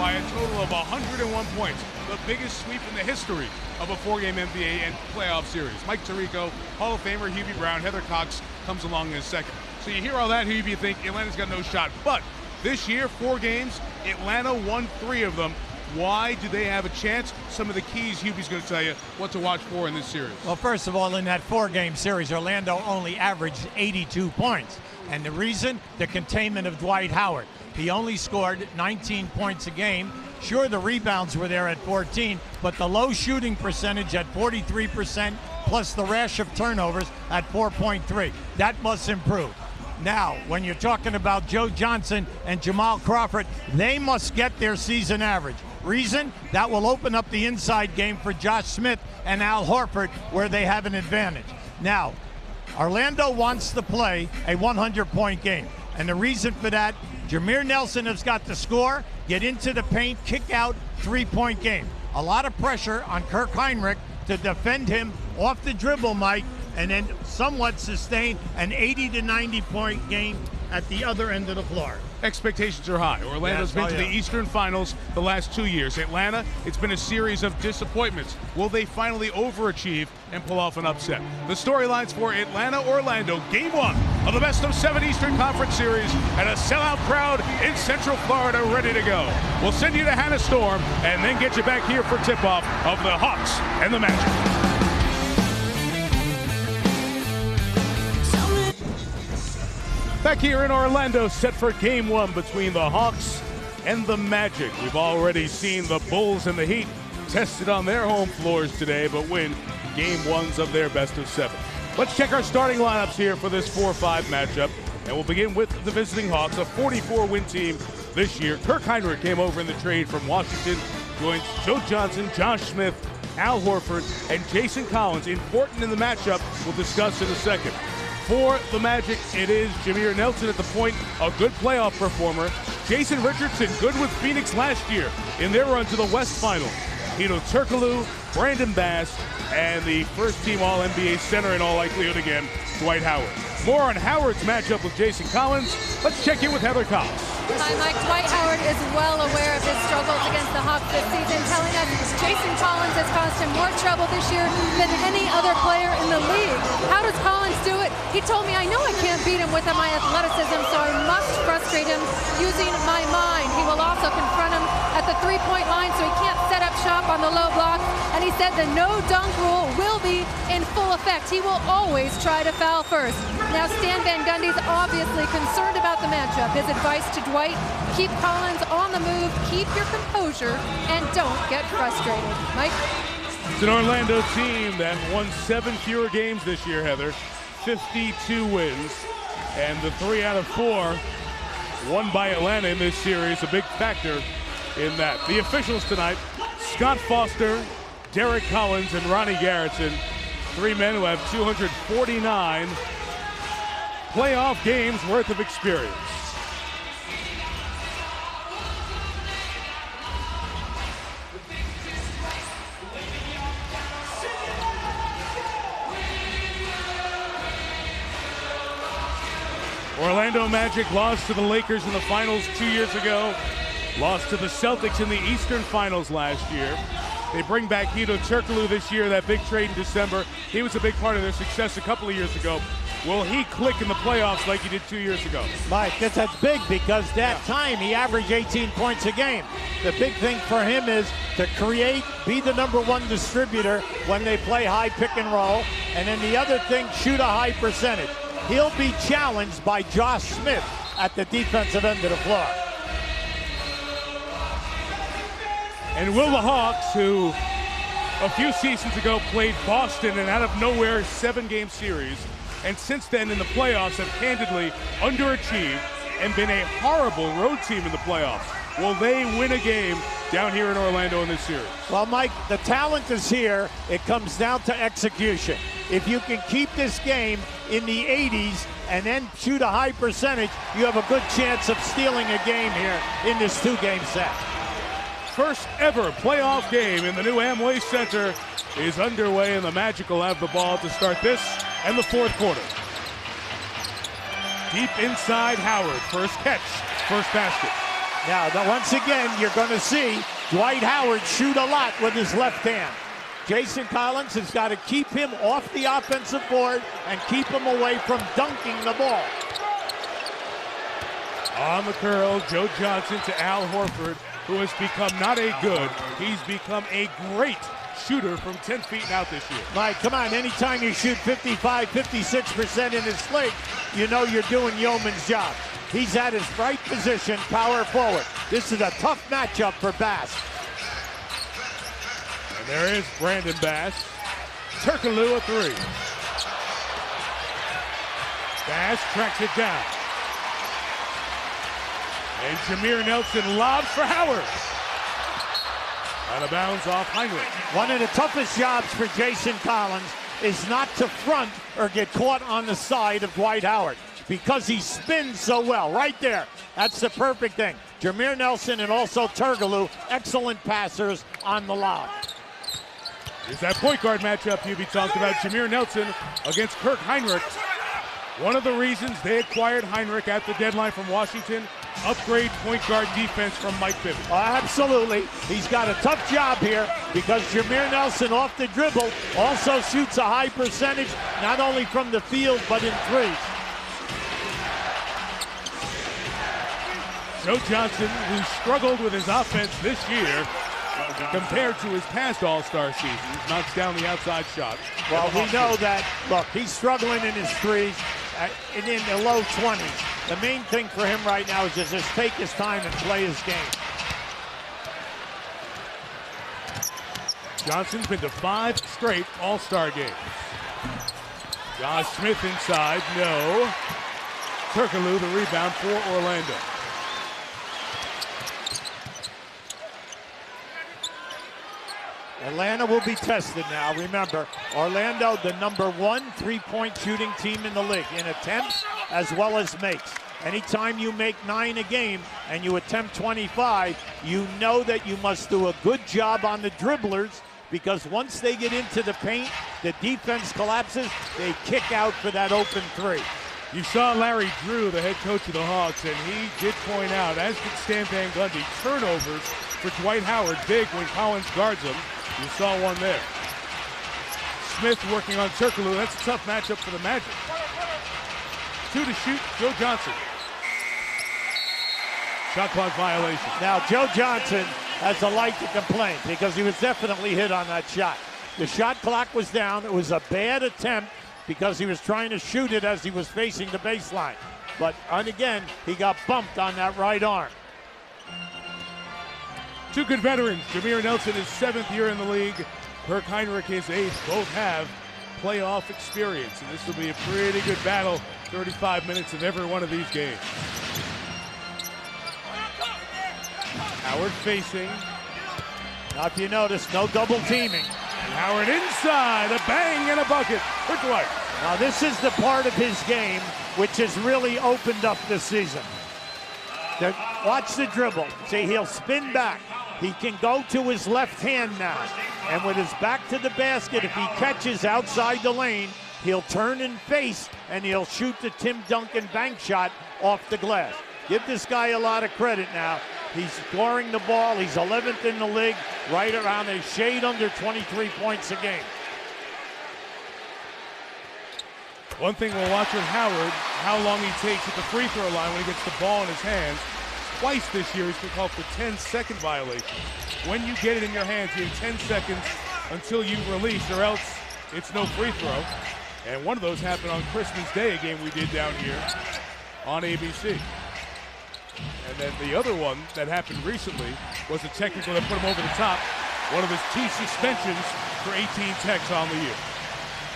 by a total of 101 points, the biggest sweep in the history of a four-game NBA and playoff series. Mike Tirico, Hall of Famer Hubie Brown, Heather Cox comes along in a second. So you hear all that, Hubie, you think Atlanta's got no shot. But this year, 4 games, Atlanta won 3 of them. Why do they have a chance? Some of the keys Hubie's going to tell you what to watch for in this series. Well, first of all, in that 4-game series, Orlando only averaged 82 points. And the reason? The containment of Dwight Howard. He only scored 19 points a game. Sure, the rebounds were there at 14, but the low shooting percentage at 43%, plus the rash of turnovers at 4.3. That must improve. Now, when you're talking about Joe Johnson and Jamal Crawford, they must get their season average. Reason? That will open up the inside game for Josh Smith and Al Horford, where they have an advantage. Now, Orlando wants to play a 100-point game. And the reason for that, Jameer Nelson has got to score, get into the paint, kick out, 3-point game. A lot of pressure on Kirk Heinrich to defend him off the dribble, Mike, and then somewhat sustain an 80 to 90-point game at the other end of the floor. Expectations are high. Orlando's been to the Eastern Finals the last 2 years. Atlanta, it's been a series of disappointments. Will they finally overachieve and pull off an upset? The storylines for Atlanta-Orlando, Game 1 of the best-of-7 Eastern Conference Series, and a sellout crowd in Central Florida ready to go. We'll send you to Hannah Storm and then get you back here for tip-off of the Hawks and the Magic. Back here in Orlando, set for Game 1 between the Hawks and the Magic. We've already seen the Bulls and the Heat tested on their home floors today, but win Game 1s of their best-of-7. Let's check our starting lineups here for this 4-5 matchup, and we'll begin with the visiting Hawks, a 44-win team this year. Kirk Heinrich came over in the trade from Washington, joins Joe Johnson, Josh Smith, Al Horford, and Jason Collins. Important in the matchup, we'll discuss in a second. For the Magic, it is Jameer Nelson at the point, a good playoff performer. Jason Richardson, good with Phoenix last year in their run to the West Final. Hedo Turkoglu, Brandon Bass, and the first-team All-NBA center in all likelihood again, Dwight Howard. More on Howard's matchup with Jason Collins. Let's check in with Heather Cox. Hi, Mike. Dwight Howard is well aware of his struggles against the Hawks this season, telling us Jason Collins has caused him more trouble this year than any other player in the league. How does Collins do it? He told me, I know I can't beat him with my athleticism, so I must frustrate him using my mind. He will also confront him at the three-point line so he can't set up shop on the low block. And he said the no-dunk rule will be in full effect. He will always try to foul first. Now, Stan Van Gundy's obviously concerned about the matchup. His advice to Dwight, keep Collins on the move, keep your composure, and don't get frustrated. Mike? It's an Orlando team that won 7 fewer games this year, Heather. 52 wins, and the 3 out of 4 won by Atlanta in this series, a big factor in that. The officials tonight, Scott Foster, Derek Collins, and Ronnie Garretson, 3 men who have 249 playoff games worth of experience. Orlando Magic lost to the Lakers in the finals 2 years ago, lost to the Celtics in the Eastern Finals last year. They bring back Hedo Turkoglu this year, that big trade in December. He was a big part of their success a couple of years ago. Will he click in the playoffs like he did 2 years ago? Mike, that's big because that time he averaged 18 points a game. The big thing for him is to create, be the #1 distributor when they play high pick and roll, and then the other thing, shoot a high percentage. He'll be challenged by Josh Smith at the defensive end of the floor. And will the Hawks, who a few seasons ago played Boston and out of nowhere 7-game series, and since then in the playoffs have candidly underachieved and been a horrible road team in the playoffs, will they win a game down here in Orlando in this series? Well, Mike, the talent is here. It comes down to execution. If you can keep this game in the 80s and then shoot a high percentage, you have a good chance of stealing a game here in this 2-game set. First ever playoff game in the new Amway Center is underway, and the Magic will have the ball to start this and the 4th quarter. Deep inside Howard, first catch, first basket. Now, once again, you're going to see Dwight Howard shoot a lot with his left hand. Jason Collins has got to keep him off the offensive board and keep him away from dunking the ball. On the curl, Joe Johnson to Al Horford, who has become not a good, he's become a great shooter from 10 feet and out this year. Mike, come on, anytime you shoot 55, 56% in his league, you know you're doing yeoman's job. He's at his right position, power forward. This is a tough matchup for Bass. And there is Brandon Bass. Turkoglu a three. Bass tracks it down. And Jameer Nelson lobs for Howard. Out of bounds off Heinrich. One of the toughest jobs for Jason Collins is not to front or get caught on the side of Dwight Howard because he spins so well. Right there. That's the perfect thing. Jameer Nelson and also Turkoglu, excellent passers on the lob. Is that point guard matchup you be talked about? Jameer Nelson against Kirk Heinrich. One of the reasons they acquired Heinrich at the deadline from Washington, upgrade point guard defense from Mike Bibby. Oh, absolutely. He's got a tough job here because Jameer Nelson off the dribble also shoots a high percentage, not only from the field, but in threes. Joe Johnson, who struggled with his offense this year compared to his past All-Star seasons, knocks down the outside shot. Well, we know that, look, he's struggling in his threes in the low 20s. The main thing for him right now is just take his time and play his game. Johnson's been to 5 straight All-Star games. Josh Smith inside, no. Turkoglu the rebound for Orlando. Atlanta will be tested now. Remember, Orlando, the #1 3-point shooting team in the league in attempts as well as makes. Anytime you make 9 a game and you attempt 25, you know that you must do a good job on the dribblers because once they get into the paint, the defense collapses, they kick out for that open three. You saw Larry Drew, the head coach of the Hawks, and he did point out, as did Stan Van Gundy, turnovers for Dwight Howard big when Collins guards him. You saw one there. Smith working on Turkoglu. That's a tough matchup for the Magic. 2 to shoot, Joe Johnson. Shot clock violation. Now, Joe Johnson has a right to complain because he was definitely hit on that shot. The shot clock was down. It was a bad attempt because he was trying to shoot it as he was facing the baseline. But, and again, he got bumped on that right arm. 2 good veterans. Jameer Nelson is 7th year in the league. Kirk Heinrich is 8th. Both have playoff experience. And this will be a pretty good battle. 35 minutes of every one of these games. Howard facing. Now, if you notice, no double teaming. Howard inside. A bang and a bucket for Dwight. Now, this is the part of his game which has really opened up this season. Watch the dribble. See, he'll spin back. He can go to his left hand now. And with his back to the basket, if he catches outside the lane, he'll turn and face, and he'll shoot the Tim Duncan bank shot off the glass. Give this guy a lot of credit now. He's scoring the ball. He's 11th in the league, right around a shade under 23 points a game. One thing we'll watch with Howard, how long he takes at the free throw line when he gets the ball in his hands. Twice this year he's been called for 10-second violation. When you get it in your hands, you have 10 seconds until you release, or else it's no free throw. And one of those happened on Christmas Day, a game we did down here on ABC. And then the other one that happened recently was a technical that put him over the top. One of his 2 suspensions for 18 techs on the year.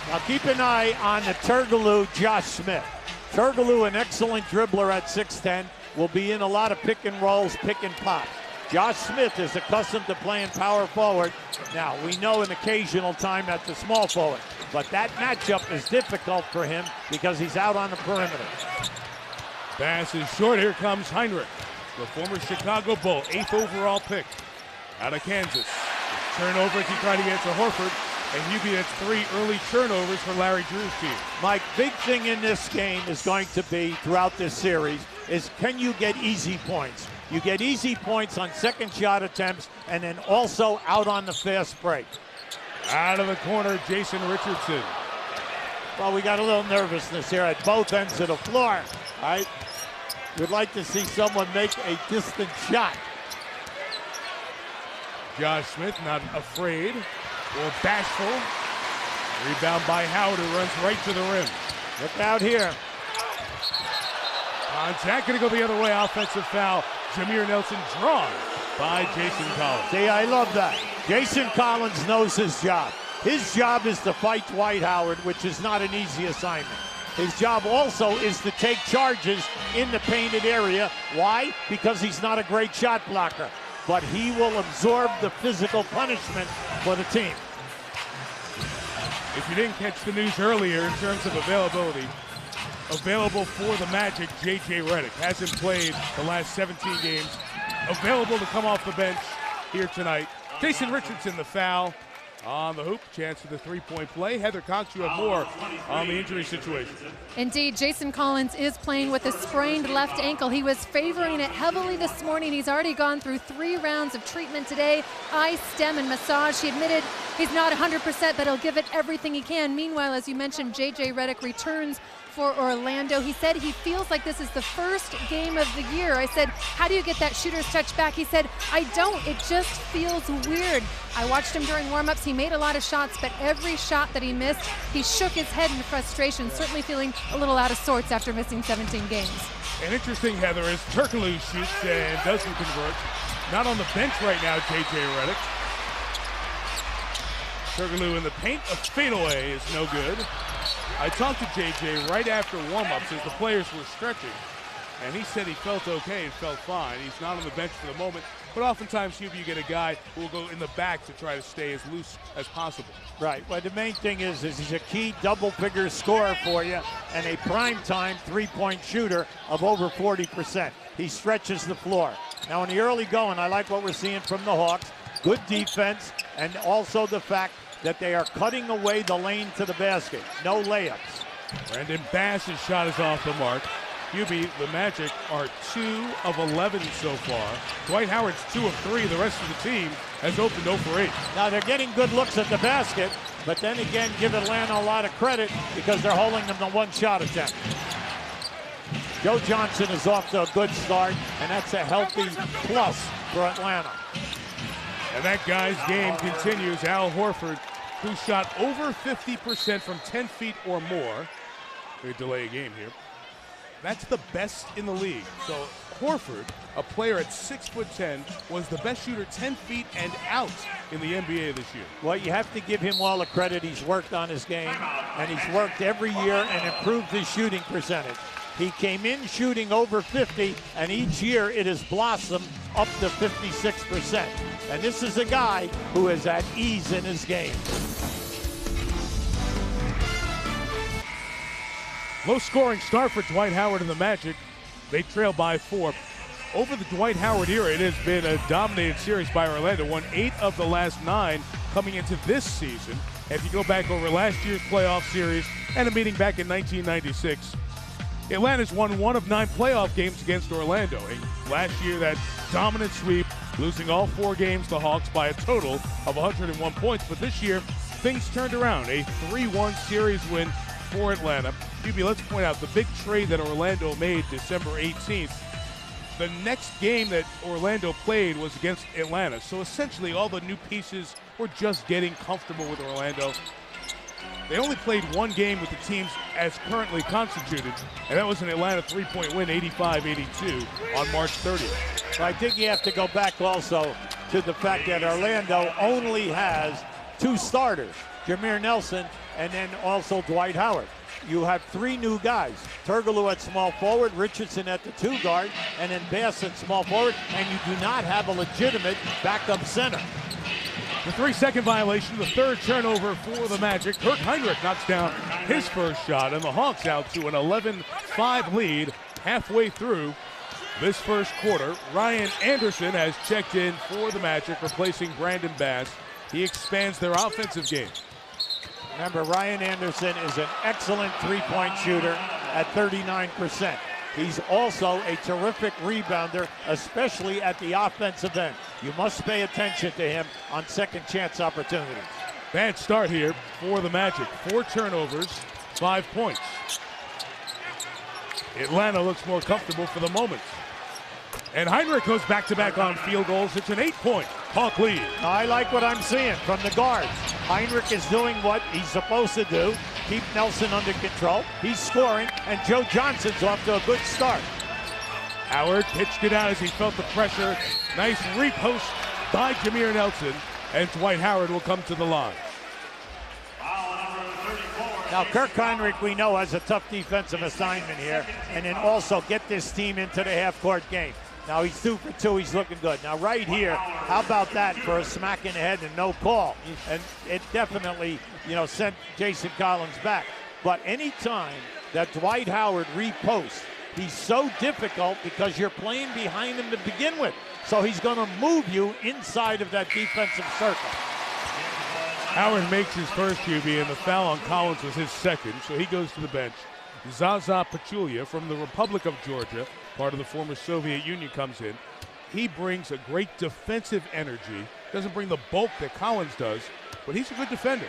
Now keep an eye on the Turkoglu, Josh Smith. Turkoglu, an excellent dribbler at 6'10", will be in a lot of pick and rolls, pick and pops. Josh Smith is accustomed to playing power forward. Now, we know an occasional time at the small forward, but that matchup is difficult for him because he's out on the perimeter. Pass is short. Here comes Heinrich, the former Chicago Bull, 8th overall pick out of Kansas. Turnover as he tried to get to Horford. And Hubie, that's 3 early turnovers for Larry Drew's team. Mike, big thing in this game is going to be, throughout this series, is can you get easy points? You get easy points on second shot attempts and then also out on the fast break. Out of the corner, Jason Richardson. Well, we got a little nervousness here at both ends of the floor. All right. We'd like to see someone make a distant shot. Josh Smith not afraid or bashful. Rebound by Howard, who runs right to the rim. Look out here. Contact going to go the other way. Offensive foul. Jameer Nelson drawn by Jason Collins. See, I love that. Jason Collins knows his job. His job is to fight Dwight Howard, which is not an easy assignment. His job also is to take charges in the painted area. Why? Because he's not a great shot blocker. But he will absorb the physical punishment for the team. If you didn't catch the news earlier in terms of availability, available for the Magic, J.J. Redick hasn't played the last 17 games. Available to come off the bench here tonight. Jason Richardson, the foul on the hoop. Chance for the three-point play. Heather Cox, you have more on the injury situation. Indeed, Jason Collins is playing with a sprained left ankle. He was favoring it heavily this morning. He's already gone through 3 rounds of treatment today, ice, stem, and massage. He admitted he's not 100%, but he'll give it everything he can. Meanwhile, as you mentioned, J.J. Redick returns for Orlando. He said he feels like this is the first game of the year. I said, how do you get that shooter's touch back? He said, I don't. It just feels weird. I watched him during warm-ups. He made a lot of shots, but every shot that he missed, he shook his head in frustration, certainly feeling a little out of sorts after missing 17 games. And interesting, Heather, is Turkoglu shoots and doesn't convert. Not on the bench right now, J.J. Redick. Turkoglu in the paint, a fadeaway is no good. I talked to JJ right after warm-ups as the players were stretching, and he said he felt okay and felt fine. He's not on the bench for the moment, but oftentimes you get a guy who will go in the back to try to stay as loose as possible. Right. Well, the main thing is he's a key double-figure scorer for you and a prime-time three-point shooter of over 40%. He stretches the floor. Now, in the early going, I like what we're seeing from the Hawks. Good defense, and also the fact that they are cutting away the lane to the basket. No layups. Brandon Bass's shot is off the mark. Hubie, the Magic are 2 of 11 so far. Dwight Howard's 2 of 3. The rest of the team has opened 0 for 8. Now they're getting good looks at the basket, but then again, give Atlanta a lot of credit because they're holding them to 1 shot attempt. Joe Johnson is off to a good start, and that's a healthy plus for Atlanta. And that guy's game continues. Al Horford, who shot over 50% from 10 feet or more. They delay a game here. That's the best in the league. So Horford, a player at 6'10", was the best shooter 10 feet and out in the NBA this year. Well, you have to give him all the credit. He's worked on his game, and he's worked every year and improved his shooting percentage. He came in shooting over 50, and each year it has blossomed up to 56%. And this is a guy who is at ease in his game. Low-scoring start for Dwight Howard and the Magic. They trail by 4. Over the Dwight Howard era, it has been a dominated series by Orlando. Won 8 of the last 9 coming into this season. And if you go back over last year's playoff series and a meeting back in 1996, Atlanta's won 1 of 9 playoff games against Orlando. And last year, that dominant sweep, losing all 4 games to Hawks by a total of 101 points. But this year, things turned around. A 3-1 series win for Atlanta. Hubie, let's point out the big trade that Orlando made December 18th. The next game that Orlando played was against Atlanta. So essentially, all the new pieces were just getting comfortable with Orlando. They only played 1 game with the teams as currently constituted, and that was an Atlanta 3-point win, 85-82 on March 30th. I think you have to go back also to the fact that Orlando only has 2 starters, Jameer Nelson and then also Dwight Howard. You have 3 new guys, Turkoglu at small forward, Richardson at the 2 guard, and then Bass at small forward, and you do not have a legitimate backup center. The 3-second violation, the 3rd turnover for the Magic. Kirk Heinrich knocks down his first shot, and the Hawks out to an 11-5 lead halfway through this first quarter. Ryan Anderson has checked in for the Magic, replacing Brandon Bass. He expands their offensive game. Remember, Ryan Anderson is an excellent 3-point shooter at 39%. He's also a terrific rebounder, especially at the offensive end. You must pay attention to him on second chance opportunities. Bad start here for the Magic. 4 turnovers, 5 points. Atlanta looks more comfortable for the moment. And Heinrich goes back-to-back on field goals. It's an 8-point Hawk lead. I like what I'm seeing from the guards. Heinrich is doing what he's supposed to do. Keep Nelson under control. He's scoring, and Joe Johnson's off to a good start. Howard pitched it out as he felt the pressure. Nice repost by Jameer Nelson, and Dwight Howard will come to the line. Now, Kirk Heinrich, we know, has a tough defensive assignment here, and then also get this team into the half-court game. Now, he's 2 for 2. He's looking good. Now, right here, how about that for a smack in the head and no call? And it definitely, sent Jason Collins back. But any time that Dwight Howard reposts, he's so difficult because you're playing behind him to begin with. So he's going to move you inside of that defensive circle. Howard makes his first QB, and the foul on Collins was his second, so he goes to the bench. Zaza Pachulia from the Republic of Georgia, part of the former Soviet Union, comes in. He brings a great defensive energy. Doesn't bring the bulk that Collins does, but he's a good defender.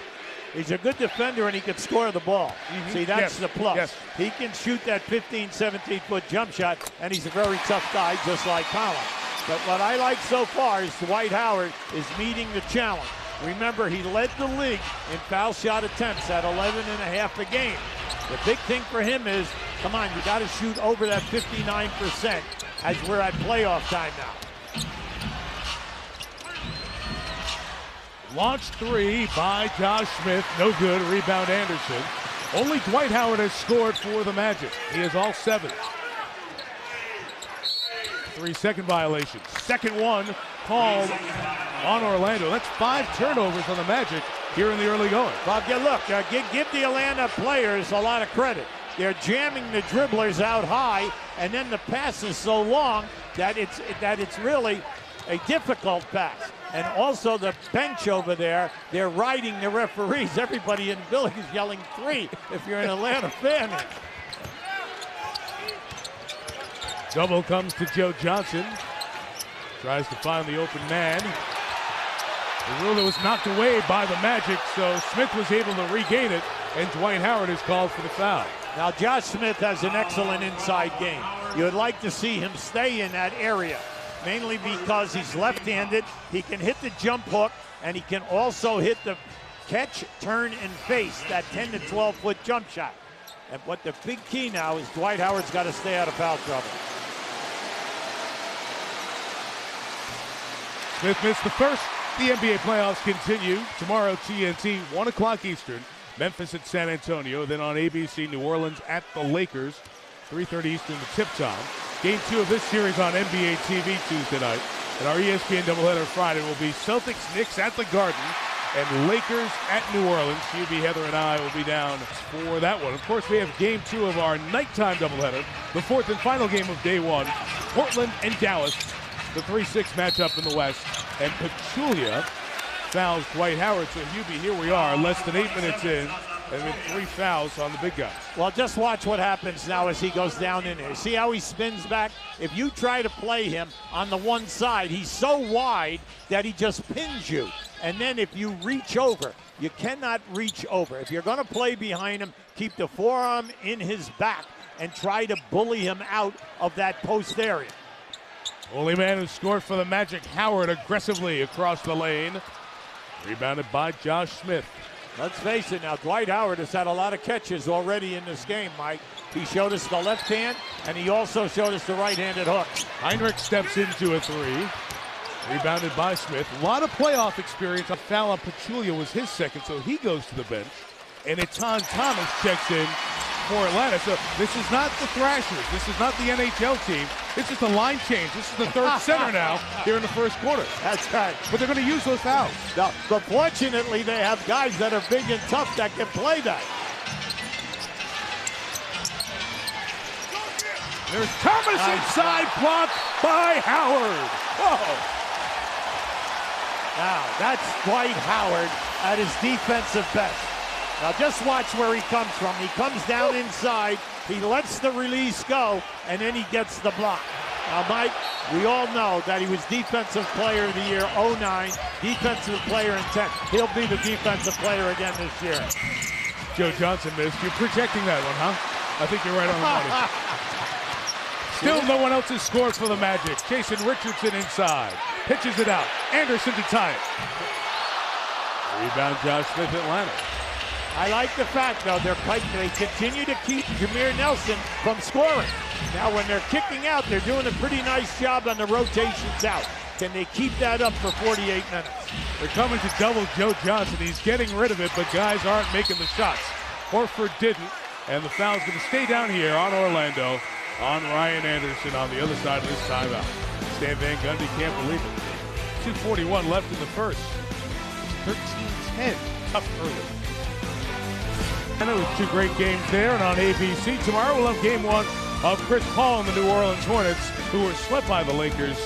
He's a good defender, and he can score the ball. See, that's the plus. Yes. He can shoot that 15, 17-foot jump shot, and he's a very tough guy, just like Collins. But what I like so far is Dwight Howard is meeting the challenge. Remember, he led the league in foul shot attempts at 11.5 a game. The big thing for him is, come on, you got to shoot over that 59% as we're at playoff time now. Launch 3 by Josh Smith. No good. Rebound Anderson. Only Dwight Howard has scored for the Magic. He has all 7. 3-second violation. Second one called on Orlando. That's 5 turnovers on the Magic here in the early going. Bob, look, give the Atlanta players a lot of credit. They're jamming the dribblers out high, and then the pass is so long that it's really a difficult pass. And also the bench over there, they're riding the referees. Everybody in the building is yelling 3 if you're an Atlanta fan. Double comes to Joe Johnson. Tries to find the open man. The ruler was knocked away by the Magic, so Smith was able to regain it, and Dwight Howard is called for the foul. Now, Josh Smith has an excellent inside game. You would like to see him stay in that area, mainly because he's left-handed. He can hit the jump hook, and he can also hit the catch, turn, and face, that 10 to 12-foot jump shot. And what the big key now is Dwight Howard's got to stay out of foul trouble. Smith missed the first. The NBA playoffs continue. Tomorrow, TNT, 1 o'clock Eastern. Memphis at San Antonio. Then on ABC, New Orleans at the Lakers. 3:30 Eastern, the tip time. Game 2 of this series on NBA TV Tuesday night. And our ESPN doubleheader Friday will be Celtics-Knicks at the Garden and Lakers at New Orleans. QB Heather and I will be down for that one. Of course, we have Game 2 of our nighttime doubleheader. The 4th and final game of Day 1. Portland and Dallas. The 3-6 matchup in the West, and Pachulia fouls Dwight Howard. So, Hubie, here we are, less than 8 minutes in, and with 3 fouls on the big guys. Well, just watch what happens now as he goes down in there. See how he spins back? If you try to play him on the one side, he's so wide that he just pins you. And then if you reach over, you cannot reach over. If you're going to play behind him, keep the forearm in his back and try to bully him out of that post area. Only man who scored for the Magic, Howard, aggressively across the lane. Rebounded by Josh Smith. Let's face it now, Dwight Howard has had a lot of catches already in this game, Mike. He showed us the left hand, and he also showed us the right-handed hook. Heinrich steps into a 3. Rebounded by Smith. A lot of playoff experience. A foul on Pachulia was his second, so he goes to the bench. And Etan Thomas checks in for Atlanta. So this is not the Thrashers. This is not the NHL team. This is the line change. This is the 3rd center now here in the first quarter. That's right. But they're going to use those fouls. No, but fortunately, they have guys that are big and tough that can play that. There's Thomas inside, blocked by Howard. Whoa. Now, that's Dwight Howard at his defensive best. Now, just watch where he comes from. He comes down inside. He lets the release go, and then he gets the block. Now, Mike, we all know that he was Defensive Player of the Year 09, Defensive Player in 10. He'll be the Defensive Player again this year. Joe Johnson missed. You're projecting that one, huh? I think you're right on the money. Still no one else has scored for the Magic. Jason Richardson inside. Pitches it out. Anderson to tie it. Rebound Josh Smith, Atlanta. I like the fact, though, they continue to keep Jameer Nelson from scoring. Now, when they're kicking out, they're doing a pretty nice job on the rotations out. Can they keep that up for 48 minutes? They're coming to double Joe Johnson. He's getting rid of it, but guys aren't making the shots. Horford didn't, and the foul's going to stay down here on Orlando on Ryan Anderson on the other side of this timeout. Stan Van Gundy can't believe it. 2:41 left in the first. 13-10. Tough early. And it was two great games there, and on ABC tomorrow we'll have game one of Chris Paul and the New Orleans Hornets, who were swept by the Lakers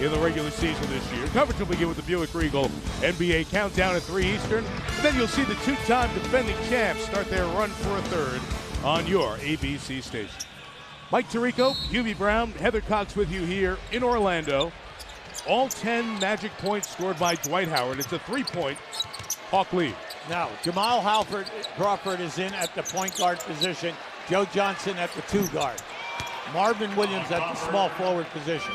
in the regular season this year. Coverage will begin with the Buick Regal NBA Countdown at 3 Eastern. And then you'll see the two-time defending champs start their run for a third on your ABC station. Mike Tirico, Hubie Brown, Heather Cox with you here in Orlando. All 10 Magic points scored by Dwight Howard. It's a 3-point Hawk lead. Now, Jamal Crawford is in at the point guard position. Joe Johnson at the 2 guard. Marvin Williams at the small forward position.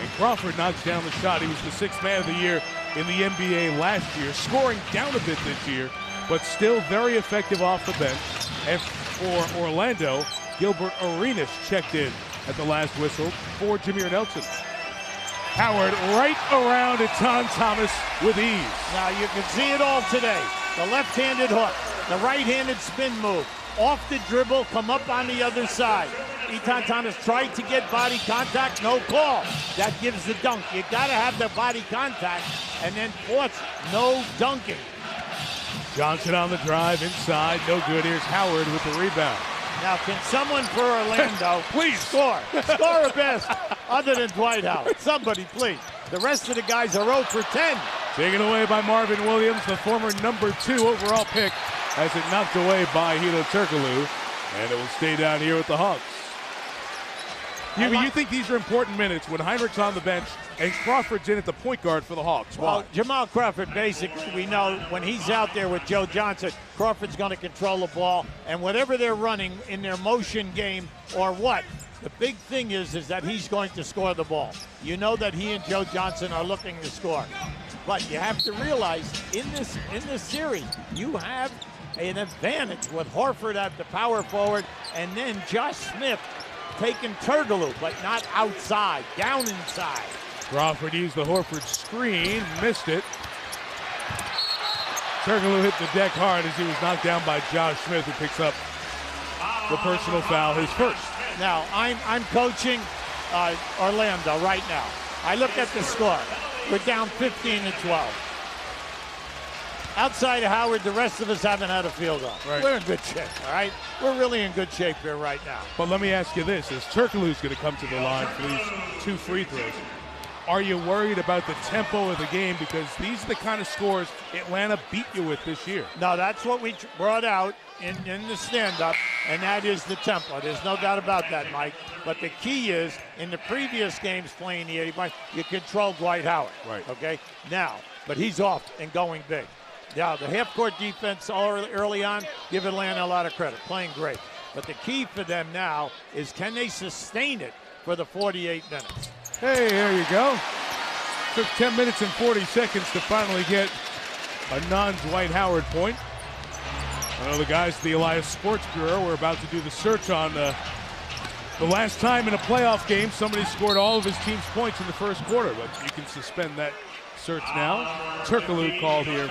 And Crawford knocks down the shot. He was the 6th man of the year in the NBA last year, scoring down a bit this year, but still very effective off the bench. And for Orlando, Gilbert Arenas checked in at the last whistle for Jameer Nelson. Howard right around Etan Thomas with ease. Now you can see it all today. The left-handed hook, the right-handed spin move, off the dribble, come up on the other side. Etan Thomas tried to get body contact, no call. That gives the dunk. You gotta have the body contact, and then Ports, no dunking. Johnson on the drive inside, no good. Here's Howard with the rebound. Now, can someone for Orlando please score a best other than Dwight Howard? Somebody, please. The rest of the guys are 0 for 10. Taken away by Marvin Williams, the former number 2 overall pick, has it knocked away by Hito Turkoglu, and it will stay down here with the Hawks. You think these are important minutes when Heinrich's on the bench and Crawford's in at the point guard for the Hawks? Why? Well, Jamal Crawford, basically, we know when he's out there with Joe Johnson, Crawford's going to control the ball, and whatever they're running in their motion game or what, the big thing is that he's going to score the ball. You know that he and Joe Johnson are looking to score. But you have to realize in this series, you have an advantage with Horford at the power forward, and then Josh Smith taking Turkoglu, but not outside, down inside. Crawford used the Horford screen, missed it. Turkoglu hit the deck hard as he was knocked down by Josh Smith, who picks up the personal foul, his first. Now, I'm coaching Orlando right now. I look at the score. We're down 15-12. Outside of Howard, the rest of us haven't had a field goal. Right. We're in good shape, all right? We're really in good shape here right now. But let me ask you this. As Turkoglu's going to come to the line for these 2 free throws, are you worried about the tempo of the game? Because these are the kind of scores Atlanta beat you with this year. No, that's what we brought out in the stand-up, and that is the tempo. There's no doubt about that, Mike. But the key is, in the previous games playing the 80 points, you control Dwight Howard. Right. Okay? Now, but he's off and going big. Now, the half-court defense early on, give Atlanta a lot of credit, playing great. But the key for them now is, can they sustain it for the 48 minutes? Hey, there you go. Took 10 minutes and 40 seconds to finally get a non-Dwight Howard point. I know the guys at the Elias Sports Bureau were about to do the search on the last time in a playoff game somebody scored all of his team's points in the first quarter, but you can suspend that search now. Turkoglu called here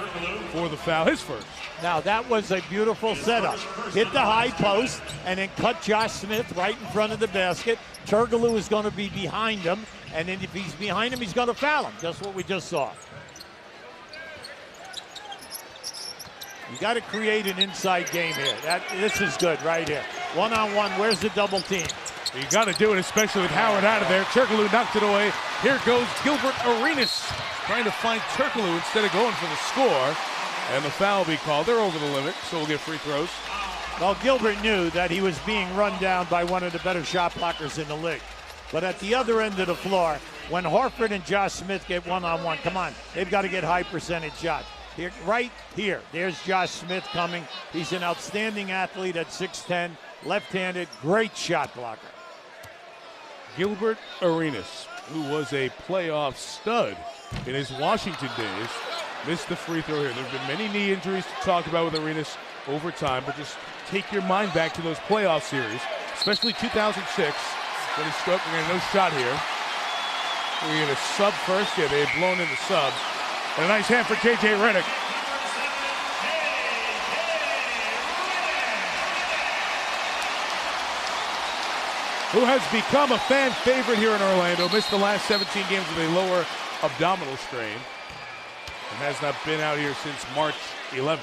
for the foul, his first. Now that was a beautiful setup. Hit the high post and then cut Josh Smith right in front of the basket. Turkoglu is going to be behind him, and then if he's behind him, he's going to foul him. Just what we just saw. You got to create an inside game here. This is good right here. One-on-one, where's the double team? You got to do it, especially with Howard out of there. Turkoglu knocked it away. Here goes Gilbert Arenas trying to find Turkoglu instead of going for the score. And the foul will be called. They're over the limit, so we'll get free throws Well, Gilbert knew that he was being run down by one of the better shot blockers in the league. But at the other end of the floor, when Horford and Josh Smith get one-on-one, come on, they've got to get high percentage shots. Here, right here, there's Josh Smith coming. He's an outstanding athlete at 6'10", left-handed, great shot blocker. Gilbert Arenas, who was a playoff stud in his Washington days, missed the free throw here. There have been many knee injuries to talk about with Arenas over time, but just take your mind back to those playoff series, especially 2006, when he struck. We're going to no shot here. We're going to sub first. Yeah, they had blown in the sub. And a nice hand for J.J. Redick. Who has become a fan favorite here in Orlando. Missed the last 17 games with a lower abdominal strain. And has not been out here since March 11th.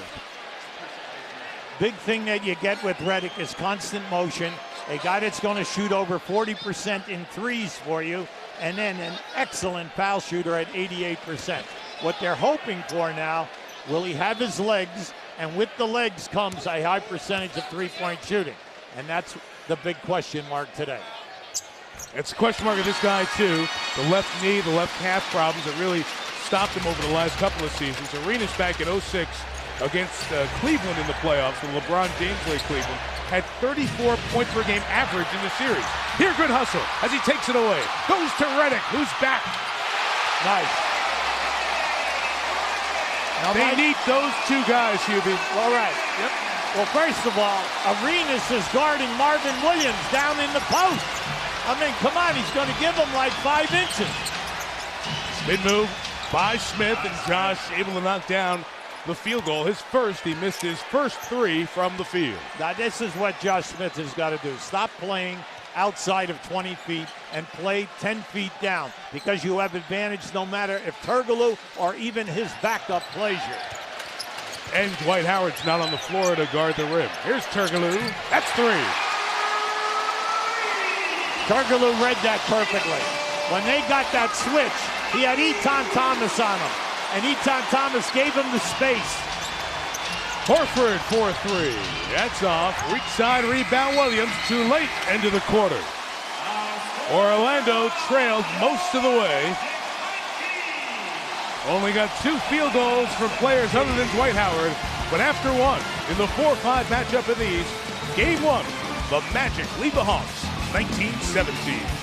Big thing that you get with Redick is constant motion. A guy that's going to shoot over 40% in threes for you, and then an excellent foul shooter at 88%. What they're hoping for now, will he have his legs? And with the legs comes a high percentage of three-point shooting. And that's the big question mark today. It's a question mark of this guy, too. The left knee, the left calf problems that really stopped him over the last couple of seasons. Arenas back in 06 against Cleveland in the playoffs when LeBron James played Cleveland, had 34 points per game average in the series. Here, good hustle as he takes it away. Goes to Redick, who's back. Nice. Now they need those two guys, Hubie. All right. Yep. Well, first of all, Arenas is guarding Marvin Williams down in the post. I mean, come on, he's going to give him like 5 inches. Spin move by Smith, and Josh able to knock down the field goal. His first, he missed his first 3 from the field. Now, this is what Josh Smith has got to do. Stop playing outside of 20 feet and play 10 feet down, because you have advantage no matter if Turkoglu or even his backup plays you. And Dwight Howard's not on the floor to guard the rim. Here's Turkoglu. That's 3. Turkoglu read that perfectly. When they got that switch, he had Etan Thomas on him, and Etan Thomas gave him the space. Horford for 3. That's off. Weak side rebound, Williams. Too late. End of the quarter. Orlando trailed most of the way. Only got 2 field goals from players other than Dwight Howard. But after one, in the 4-5 matchup in the East, Game 1, the Magic lead the Hawks, 19-17.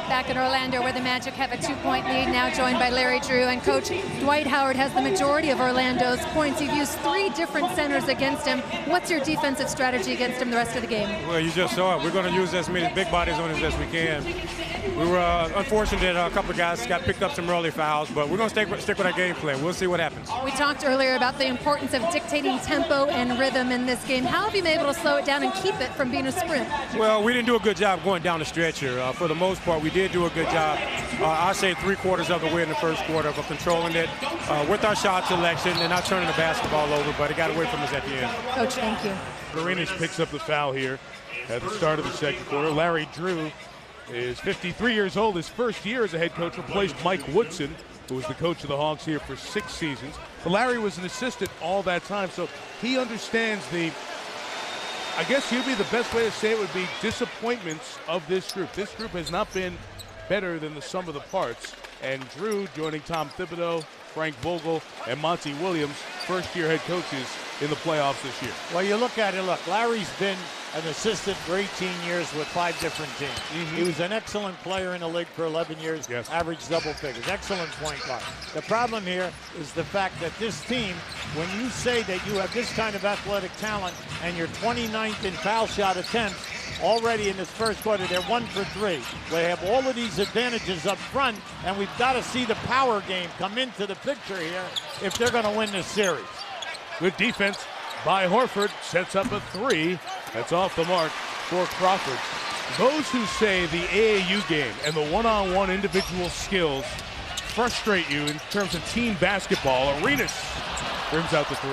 Back in Orlando, where the Magic have a 2-point lead, now joined by Larry Drew. And Coach, Dwight Howard has the majority of Orlando's points. You've used 3 different centers against him. What's your defensive strategy against him the rest of the game? Well, you just saw it. We're going to use as many big bodies on him as we can. We were unfortunate that a couple of guys got picked up some early fouls, but we're going to stick with our game plan. We'll see what happens. We talked earlier about the importance of dictating tempo and rhythm in this game. How have you been able to slow it down and keep it from being a sprint? Well, we didn't do a good job going down the stretch here. For the most part, we did do a good job. I say 3/4 of the way in the first quarter of controlling it with our shot selection and not turning the basketball over, but it got away from us at the end. Coach, thank you. Arenas picks up the foul here at the start of the second quarter. Larry Drew is 53 years old. His first year as a head coach, replaced Mike Woodson, who was the coach of the Hawks here for 6 seasons. But Larry was an assistant all that time, so he understands the, I guess Hubie, the best way to say it would be disappointments of this group. This group has not been better than the sum of the parts. And Drew joining Tom Thibodeau, Frank Vogel, and Monty Williams, first-year head coaches in the playoffs this year. Well, you look at it, Larry's been an assistant for 18 years with 5 different teams. He was an excellent player in the league for 11 years, averaged double figures, excellent point guard. The problem here is the fact that this team, when you say that you have this kind of athletic talent and you're 29th in foul shot attempts, already in this first quarter, they're 1 for 3. They have all of these advantages up front, and we've got to see the power game come into the picture here if they're going to win this series. Good defense by Horford, sets up a 3. That's off the mark for Crawford. Those who say the AAU game and the one-on-one individual skills frustrate you in terms of team basketball, Arenas brings out the 3.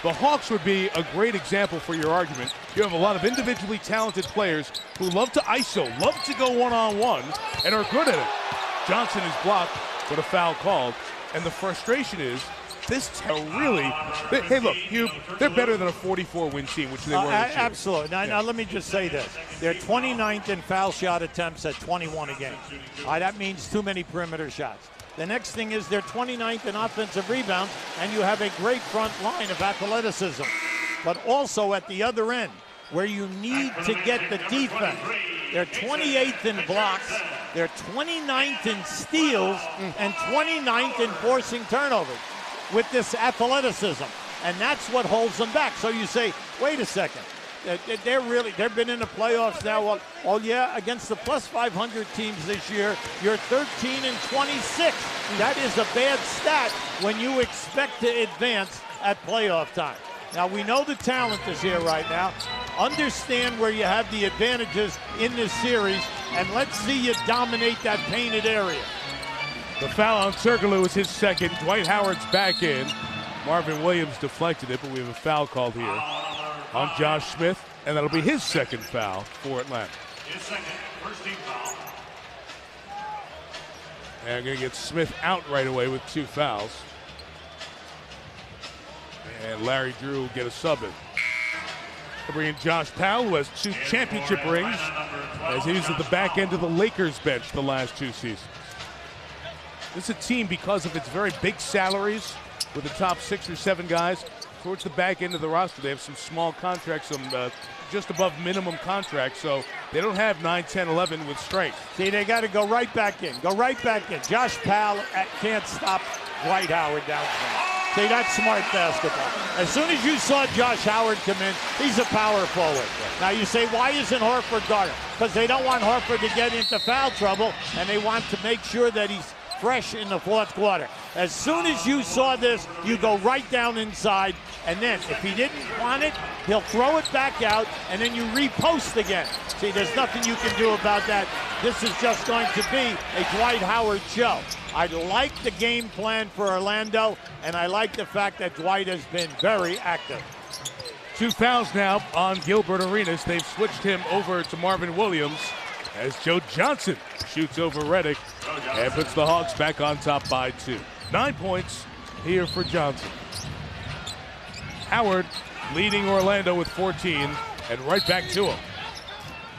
The Hawks would be a great example for your argument. You have a lot of individually talented players who love to ISO, love to go one-on-one, and are good at it. Johnson is blocked, but a foul called. And the frustration is, this really, hey, look, Hugh, they're better than a 44-win team, which they were this year. Absolutely. Now, let me just say this. They're 29th in foul shot attempts at 21 a game. That means too many perimeter shots. The next thing is they're 29th in offensive rebounds, and you have a great front line of athleticism. But also at the other end, where you need to get the defense, they're 28th in blocks, they're 29th in steals, and 29th in forcing turnovers with this athleticism. And that's what holds them back. So you say, wait a second. They've been in the playoffs now. Well, oh yeah, against the plus 500 teams this year, you're 13 and 26. That is a bad stat when you expect to advance at playoff time. Now, we know the talent is here right now. Understand where you have the advantages in this series, and let's see you dominate that painted area. The foul on Sergalu is his second. Dwight Howard's back in. Marvin Williams deflected it, but we have a foul called here on Josh Smith, and that'll be his second foul for Atlanta. His second, first team foul. And I'm going to get Smith out right away with 2 fouls. And Larry Drew will get a sub in. They bring in Josh Powell, who has 2 championship rings, as he's at the back end of the Lakers bench the last 2 seasons. This is a team, because of its very big salaries, with the top 6 or 7 guys, towards the back end of the roster, they have some small contracts, some just above minimum contracts, so they don't have 9, 10, 11 with strength. See, they got to go right back in. Go right back in. Josh Powell can't stop Dwight Howard down there. See, that's smart basketball. As soon as you saw Josh Howard come in, he's a power forward. Now you say, why isn't Horford guarding? Because they don't want Horford to get into foul trouble, and they want to make sure that he's fresh in the fourth quarter. As soon as you saw this, you go right down inside, and then if he didn't want it, he'll throw it back out, and then you repost again. See, there's nothing you can do about that. This is just going to be a Dwight Howard show. I like the game plan for Orlando, and I like the fact that Dwight has been very active. 2 fouls now on Gilbert Arenas. They've switched him over to Marvin Williams as Joe Johnson shoots over Redick and puts the Hawks back on top by 2. 9 points here for Johnson. Howard leading Orlando with 14, and right back to him.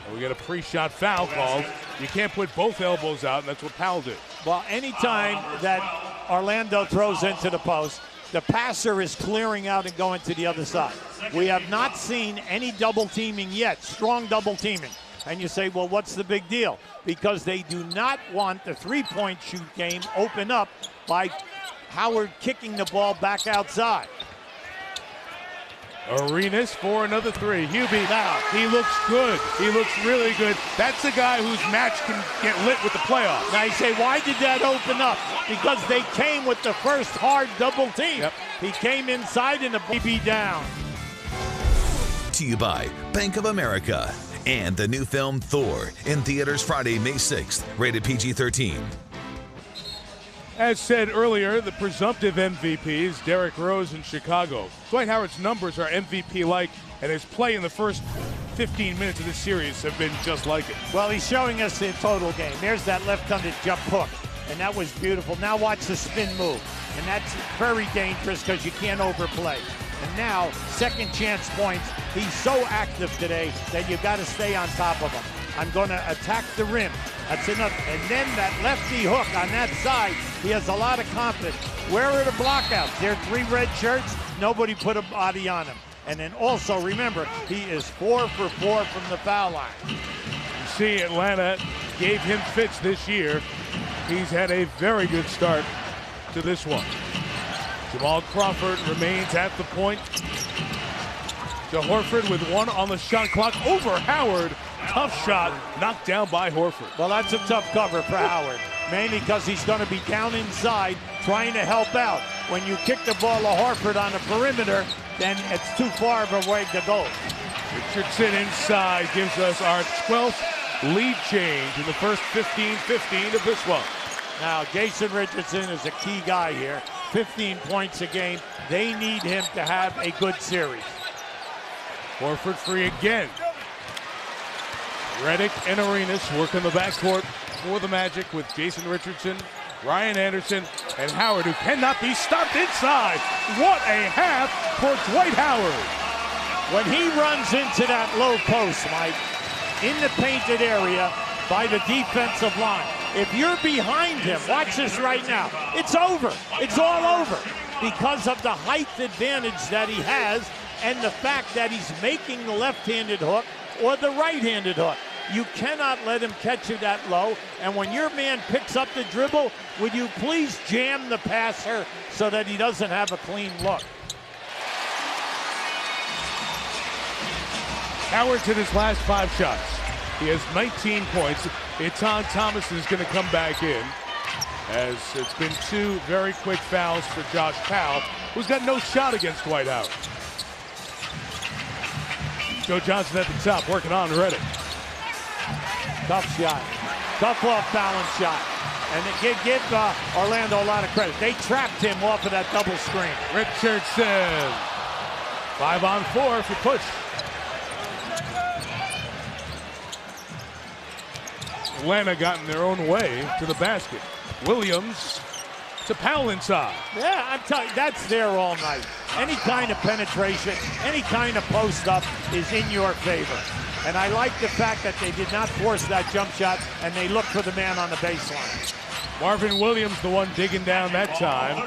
And we get a pre-shot foul called. You can't put both elbows out, and that's what Powell did. Well, anytime that Orlando throws into the post, the passer is clearing out and going to the other side. We have not seen any double teaming yet, strong double teaming. And you say, well, what's the big deal? Because they do not want the three-point shoot game open up by Howard kicking the ball back outside. Arenas for another 3. Hubie, now he looks good. He looks really good. That's a guy whose match can get lit with the playoffs. Now you say, why did that open up? Because they came with the first hard double team. Yep. He came inside and the baby down. To you by Bank of America and the new film Thor in theaters Friday, May 6th, rated PG-13. As said earlier, the presumptive MVPs, Derrick Rose in Chicago. Dwight Howard's numbers are MVP-like, and his play in the first 15 minutes of this series have been just like it. Well, he's showing us the total game. There's that left-handed jump hook, and that was beautiful. Now watch the spin move, and that's very dangerous because you can't overplay. And now, second chance points. He's so active today that you've got to stay on top of him. I'm going to attack the rim. That's enough. And then that lefty hook on that side, he has a lot of confidence. Where are the blockouts? There are 3 red shirts. Nobody put a body on him. And then also, remember, he is 4 for 4 from the foul line. You see, Atlanta gave him fits this year. He's had a very good start to this one. Jamal Crawford remains at the point. To Horford with 1 on the shot clock over Howard. Tough shot, knocked down by Horford. Well, that's a tough cover for Howard, mainly because he's going to be down inside trying to help out. When you kick the ball to Horford on the perimeter, then it's too far of a way to go. Richardson inside gives us our 12th lead change in the first 15-15 of this one. Now, Jason Richardson is a key guy here. 15 points a game. They need him to have a good series. Horford free again. Redick and Arenas work in the backcourt for the Magic with Jason Richardson, Ryan Anderson, and Howard, who cannot be stopped inside. What a half for Dwight Howard. When he runs into that low post, Mike, in the painted area by the defensive line, if you're behind him, watch this right now, it's over. It's all over because of the height advantage that he has and the fact that he's making the left-handed hook or the right-handed hook. You cannot let him catch you that low. And when your man picks up the dribble, would you please jam the passer so that he doesn't have a clean look? Howard's hit his last 5 shots. He has 19 points. Etan Thomas is going to come back in, as it's been 2 very quick fouls for Josh Powell, who's got no shot against Dwight Howard. Joe Johnson at the top, working on Reddick. Tough shot. Tough off-balance shot. And give Orlando a lot of credit. They trapped him off of that double screen. Richardson. 5-on-4 for push. Atlanta got in their own way to the basket. Williams to Powell inside. Yeah, I'm telling you, that's there all night. Any kind of penetration, any kind of post-up is in your favor. And I like the fact that they did not force that jump shot and they looked for the man on the baseline. Marvin Williams, the one digging down that time.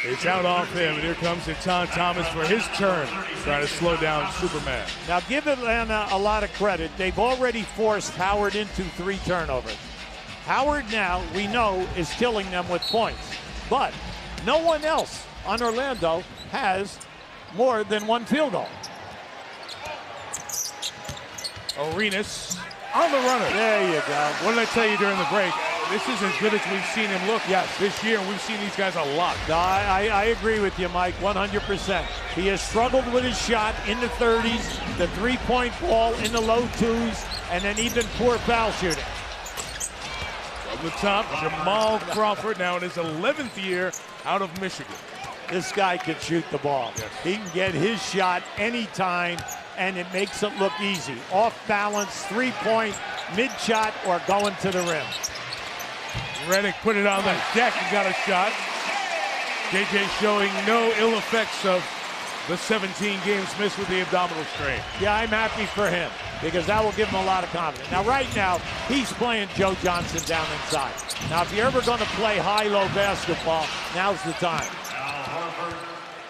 It's out off him, and here comes Etan Thomas for his turn, trying to slow down Superman. Now give Atlanta a lot of credit. They've already forced Howard into 3 turnovers. Howard now, we know, is killing them with points. But no one else on Orlando has more than 1 field goal. Arenas on the runner. There you go. What did I tell you during the break? This is as good as we've seen him look this year. We've seen these guys a lot. No, I agree with you, Mike, 100%. He has struggled with his shot in the 30s, the three-point ball in the low 2s, and then even poor foul shooting. From the top, Jamal Crawford, now in his 11th year out of Michigan. This guy can shoot the ball. Yes. He can get his shot anytime, and it makes it look easy. Off balance, 3-point, mid-shot, or going to the rim. Reddick put it on the deck and got a shot. JJ showing no ill effects of the 17 games missed with the abdominal strain. Yeah, I'm happy for him because that will give him a lot of confidence. Now, right now, he's playing Joe Johnson down inside. Now, if you're ever going to play high-low basketball, now's the time.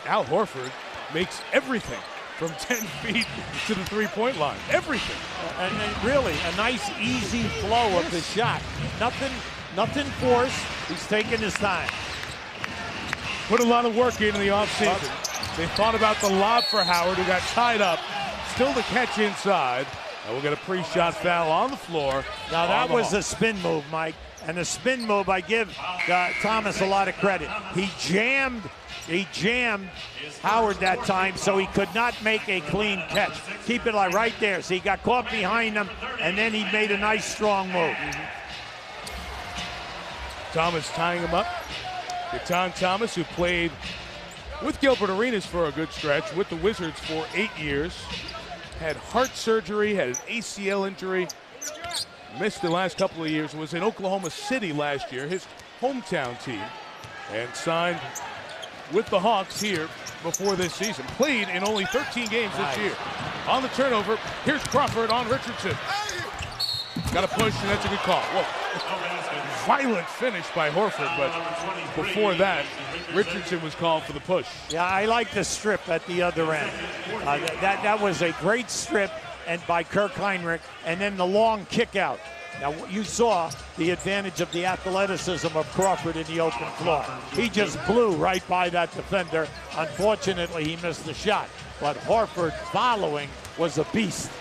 Al Horford makes everything from 10 feet to the 3-point line. Everything. And really, a nice, easy flow of the shot. Nothing forced. He's taking his time. Put a lot of work in the offseason. They thought about the lob for Howard, who got tied up. Still the catch inside. And we'll get a pre-shot foul on the floor. Now, that was a spin move, Mike. And the spin move, I give Thomas a lot of credit. He jammed Howard that time, so he could not make a clean catch. Keep it like right there. So he got caught behind him, and then he made a nice, strong move. Thomas tying him up. Etan Thomas, who played with Gilbert Arenas for a good stretch, with the Wizards for 8 years, had heart surgery, had an ACL injury, missed the last couple of years, was in Oklahoma City last year, his hometown team, and signed with the Hawks here before this season. Played in only 13 games this year. On the turnover, here's Crawford on Richardson. Got a push, and that's a good call. Whoa. Violent finish by Horford, but before that, Richardson was called for the push. Yeah, I like the strip at the other end. That was a great strip and by Kirk Heinrich, and then the long kick out. Now, you saw the advantage of the athleticism of Crawford in the open floor. He just blew right by that defender. Unfortunately, he missed the shot. But Horford following was a beast.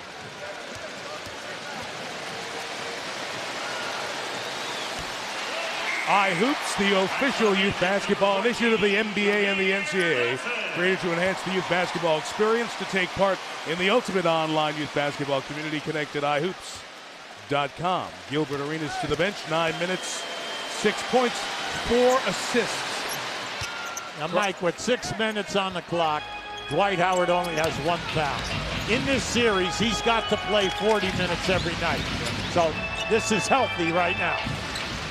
iHoops, the official youth basketball initiative of the NBA and the NCAA, created to enhance the youth basketball experience. To take part in the ultimate online youth basketball community, connect at iHoops.com. Gilbert Arenas to the bench, 9 minutes, 6 points, 4 assists. Now, Mike, with 6 minutes on the clock, Dwight Howard only has 1 foul. In this series, he's got to play 40 minutes every night. So this is healthy right now.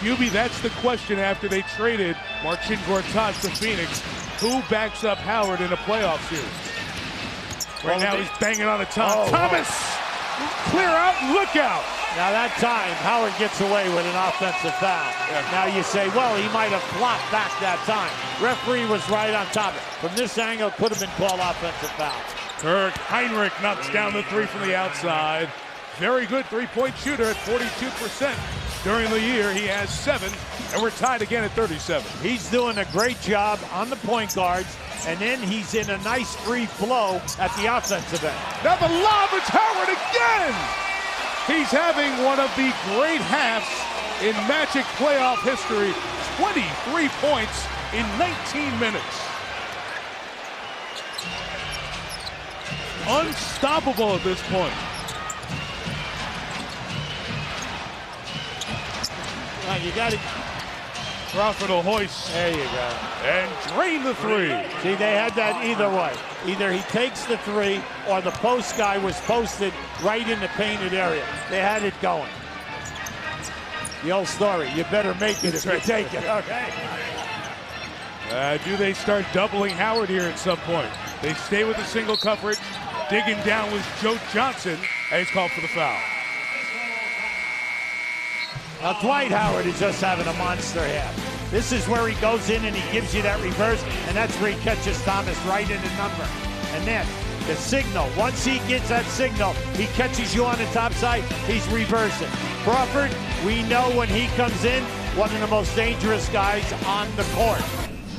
Hubie, that's the question after they traded Marcin Gortat to Phoenix. Who backs up Howard in a playoff series? Right now he's banging on a top. Thomas, clear out, look out. Now that time, Howard gets away with an offensive foul. Yeah. Now you say, well, he might have flopped back that time. Referee was right on top of it. From this angle, could have been called offensive foul. Kirk Heinrich knocks down the three from the outside. Very good three-point shooter at 42%. During the year, he has 7, and we're tied again at 37. He's doing a great job on the point guards, and then he's in a nice free flow at the offensive end. Now the lob, it's Howard again! He's having one of the great halves in Magic playoff history. 23 points in 19 minutes. Unstoppable at this point. You got it. Crawford will hoist. There you go. And drain the three. See, they had that either way. Either he takes the three or the post guy was posted right in the painted area. They had it going. The old story, you better make it if you take it. Okay. Do they start doubling Howard here at some point? They stay with the single coverage. Digging down was Joe Johnson, and he's called for the foul. Now, Dwight Howard is just having a monster half. This is where he goes in and he gives you that reverse, and that's where he catches Thomas right in the number. And then the signal, once he gets that signal, he catches you on the top side, he's reversing. Crawford, we know when he comes in, one of the most dangerous guys on the court.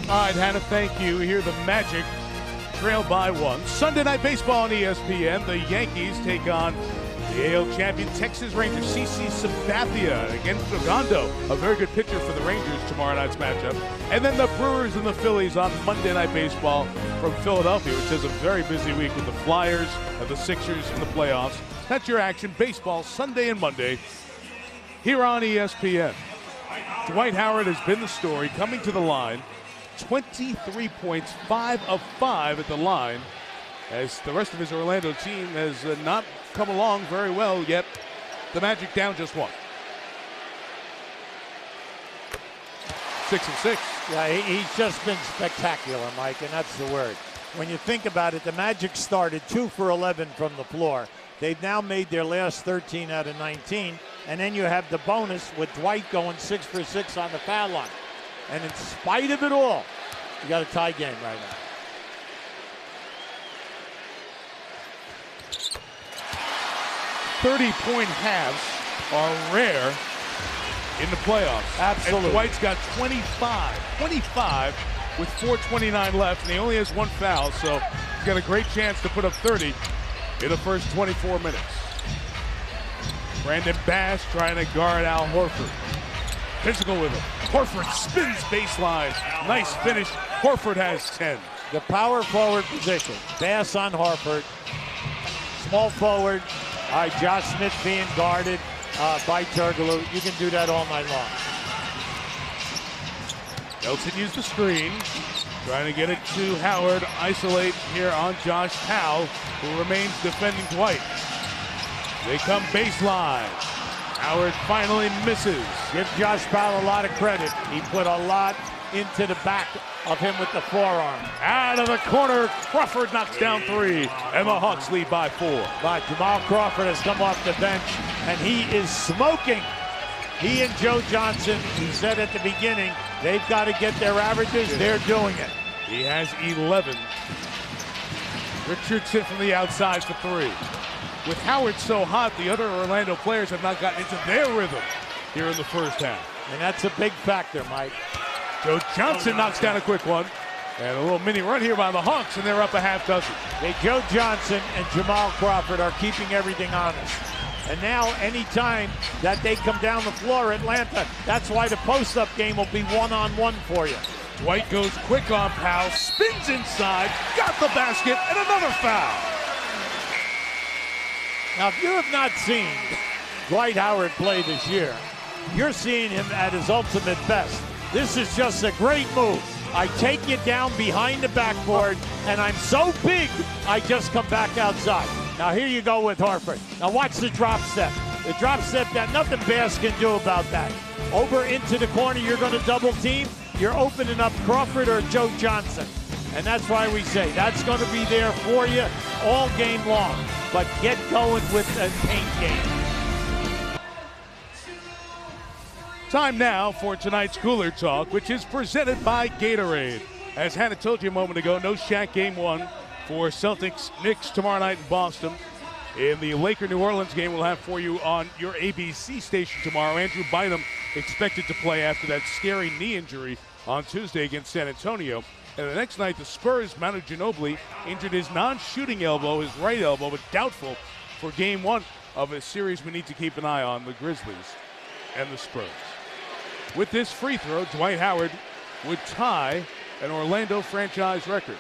All right, Hannah, thank you. Here the Magic trail by 1. Sunday Night Baseball on ESPN. The Yankees take on the AL champion Texas Rangers, CC Sabathia against Ogando, a very good pitcher for the Rangers tomorrow night's matchup. And then the Brewers and the Phillies on Monday Night Baseball from Philadelphia, which is a very busy week with the Flyers and the Sixers in the playoffs. That's your action. Baseball Sunday and Monday here on ESPN. Dwight Howard has been the story, coming to the line. 23 points, 5 of 5 at the line, as the rest of his Orlando team has not come along very well yet. The Magic down just 1. 6 of 6. Yeah, he's just been spectacular, Mike, and that's the word. When you think about it, the Magic started 2 for 11 from the floor. They've now made their last 13 out of 19, and then you have the bonus with Dwight going 6 for 6 on the foul line. And in spite of it all, you got a tie game right now. .30-point halves are rare in the playoffs. Absolutely. And Dwight's got 25 with 4:29 left, and he only has 1 foul, so he's got a great chance to put up 30 in the first 24 minutes. Brandon Bass trying to guard Al Horford. Physical with him. Horford spins baseline. Nice finish. Horford has 10. The power forward position. Bass on Horford. Small forward. All right, Josh Smith being guarded by Turkoglu. You can do that all night long. Nelson used the screen. Trying to get it to Howard. Isolate here on Josh Powell, who remains defending Dwight. They come baseline. Howard finally misses. Give Josh Powell a lot of credit. He put a lot into the back of him with the forearm. Out of the corner, Crawford knocks down 3, and the Hawks lead by 4. But Jamal Crawford has come off the bench, and he is smoking. He and Joe Johnson, he said at the beginning, they've got to get their averages. They're doing it. He has 11. Richardson from the outside for 3. With Howard so hot, the other Orlando players have not gotten into their rhythm here in the first half. And that's a big factor, Mike. Joe Johnson knocks down a quick one. And a little mini run here by the Hawks, and they're up a half dozen. Joe Johnson and Jamal Crawford are keeping everything honest. And now, anytime that they come down the floor, Atlanta, that's why the post-up game will be one-on-one for you. White goes quick on Powell, spins inside, got the basket, and another foul. Now, if you have not seen Dwight Howard play this year, you're seeing him at his ultimate best. This is just a great move. I take you down behind the backboard, and I'm so big, I just come back outside. Now, here you go with Horford. Now, watch the drop step. The drop step, that nothing Bass can do about that. over into the corner, you're going to double team. You're opening up Crawford or Joe Johnson. And that's why we say that's going to be there for you all game long. But get going with a paint game. Time now for tonight's Cooler Talk, which is presented by Gatorade. As Hannah told you a moment ago, no Shaq game one for Celtics Knicks tomorrow night in Boston. In the Laker-New Orleans game, we'll have for you on your ABC station tomorrow. Andrew Bynum expected to play after that scary knee injury on Tuesday against San Antonio. And the next night, the Spurs, Manu Ginobili, injured his non-shooting elbow, his right elbow, but doubtful for game one of a series we need to keep an eye on, the Grizzlies and the Spurs. With this free throw, Dwight Howard would tie an Orlando franchise record.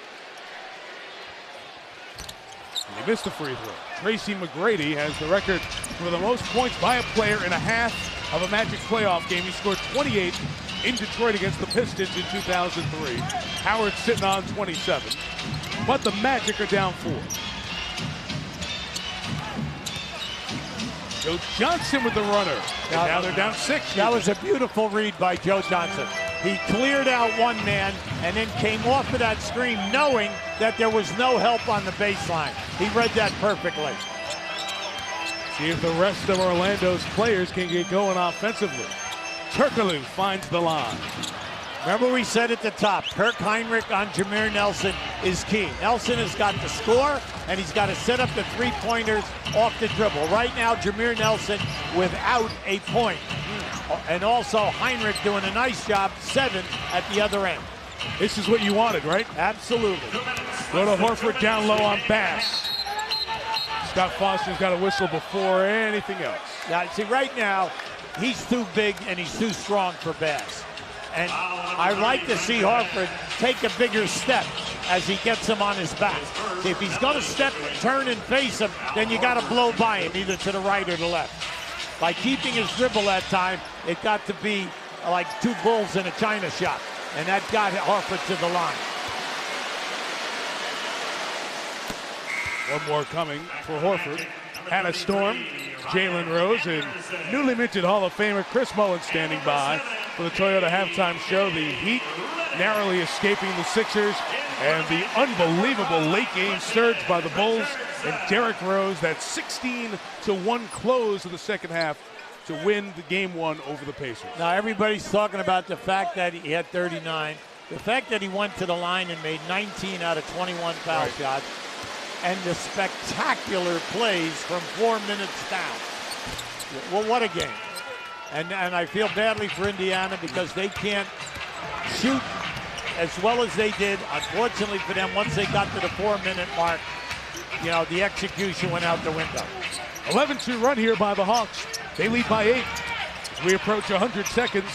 And he missed the free throw. Tracy McGrady has the record for the most points by a player in a half of a Magic playoff game. He scored 28 in Detroit against the Pistons in 2003. Howard's sitting on 27, but the Magic are down 4. Joe Johnson with the runner. Now they're down 6. That was a beautiful read by Joe Johnson. He cleared out one man and then came off of that screen knowing that there was no help on the baseline. He read that perfectly. See if the rest of Orlando's players can get going offensively. Turkoglu finds the line. Remember we said at the top, Kirk Heinrich on Jameer Nelson is key. Nelson has got to score, and he's got to set up the three-pointers off the dribble. Right now, Jameer Nelson without a point. And also Heinrich doing a nice job, 7 at the other end. This is what you wanted, right? Absolutely. Go to Horford down low on Bass. Scott Foster's got a whistle before anything else. Now, see, right now, he's too big and he's too strong for Bass. And I like to see Horford take a bigger step as he gets him on his back. See, if he's going to step, turn, and face him, then you got to blow by him, either to the right or the left. By keeping his dribble that time, it got to be like 2 bulls in a china shop. And that got Horford to the line. One more coming for Horford. Hannah Storm, Jalen Rose, and newly minted Hall of Famer Chris Mullin standing by for the Toyota halftime show. The Heat narrowly escaping the Sixers, and the unbelievable late game surge by the Bulls and Derrick Rose, that 16-1 close of the second half to win the game one over the Pacers. Now everybody's talking about the fact that he had 39, the fact that he went to the line and made 19 out of 21 foul shots, and the spectacular plays from 4 minutes down. Well, what a game. And I feel badly for Indiana because they can't shoot as well as they did. Unfortunately for them, once they got to the 4-minute mark, you know, the execution went out the window. 11-2 run here by the Hawks. They lead by 8. We approach 100 seconds.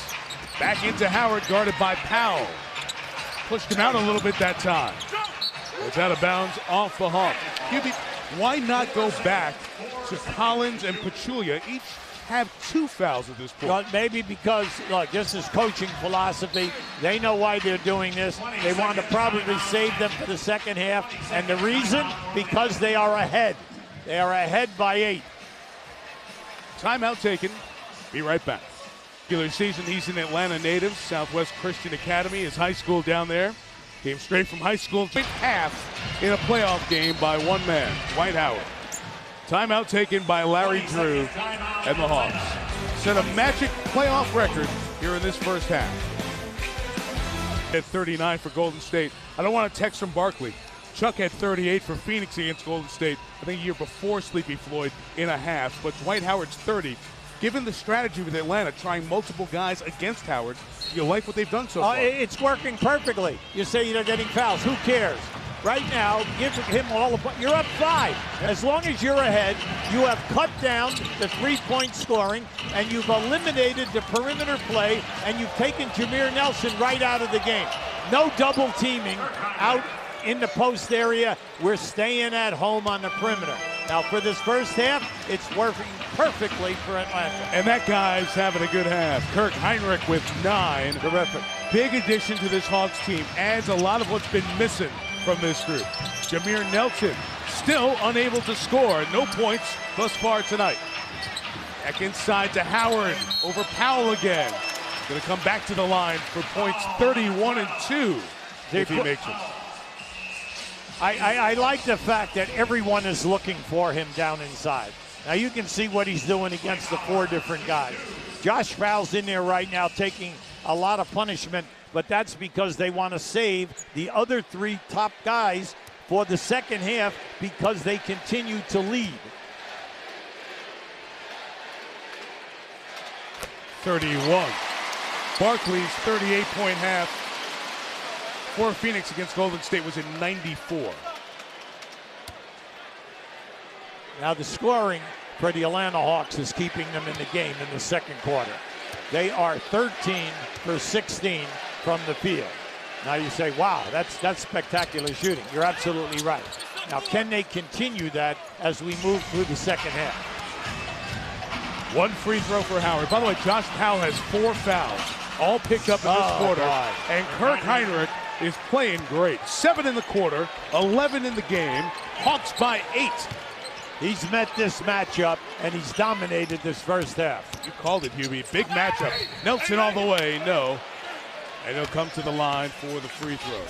Back into Howard, guarded by Powell. Pushed him out a little bit that time. It's out of bounds off the Hawk. Why not go back to Collins and Pachulia? Each have 2 fouls at this point. Well, maybe because, look, this is coaching philosophy. They know why they're doing this. They want to probably save them for the second half. And the reason? Because they are ahead. They are ahead by 8. Timeout taken. Be right back. Regular season, he's an Atlanta native. Southwest Christian Academy, his high school down there. Came straight from high school. Half in a playoff game by one man, Dwight Howard. Timeout taken by Larry Drew and the Hawks. Set a Magic playoff record here in this first half. At 39 for Golden State. I don't want to text from Barkley. Chuck had 38 for Phoenix against Golden State, I think a year before Sleepy Floyd in a half. But Dwight Howard's 30. Given the strategy with Atlanta, trying multiple guys against Howard, you like what they've done so far? It's working perfectly. You say they're getting fouls. Who cares? Right now, give him all of. You're up 5. As long as you're ahead, you have cut down the three-point scoring, and you've eliminated the perimeter play, and you've taken Jameer Nelson right out of the game. No double teaming out in the post area. We're staying at home on the perimeter. Now, for this first half, it's working perfectly for Atlanta. And that guy's having a good half. Kirk Heinrich with 9. Terrific. Big addition to this Hawks team. Adds a lot of what's been missing from this group. Jameer Nelson still unable to score. No points thus far tonight. Back inside to Howard, over Powell again. Gonna come back to the line for points 31 and 2 if he makes it. I like the fact that everyone is looking for him down inside. Now you can see what he's doing against the 4 different guys. Josh Fowle's in there right now taking a lot of punishment, but that's because they want to save the other 3 top guys for the second half because they continue to lead. 31. Barkley's 38-point half for Phoenix against Golden State was in 94. Now the scoring for the Atlanta Hawks is keeping them in the game in the second quarter. They are 13 for 16 from the field. Now you say, wow, that's spectacular shooting. You're absolutely right. Now can they continue that as we move through the second half? 1 free throw for Howard. By the way, Josh Powell has 4 fouls, all picked up in this quarter. God. And Kirk Heinrich is playing great. 7 in the quarter, 11 in the game. Hawks by 8. He's met this matchup, and he's dominated this first half. You called it, Hubie. Big matchup. Nelson all the way, no. And he'll come to the line for the free throws.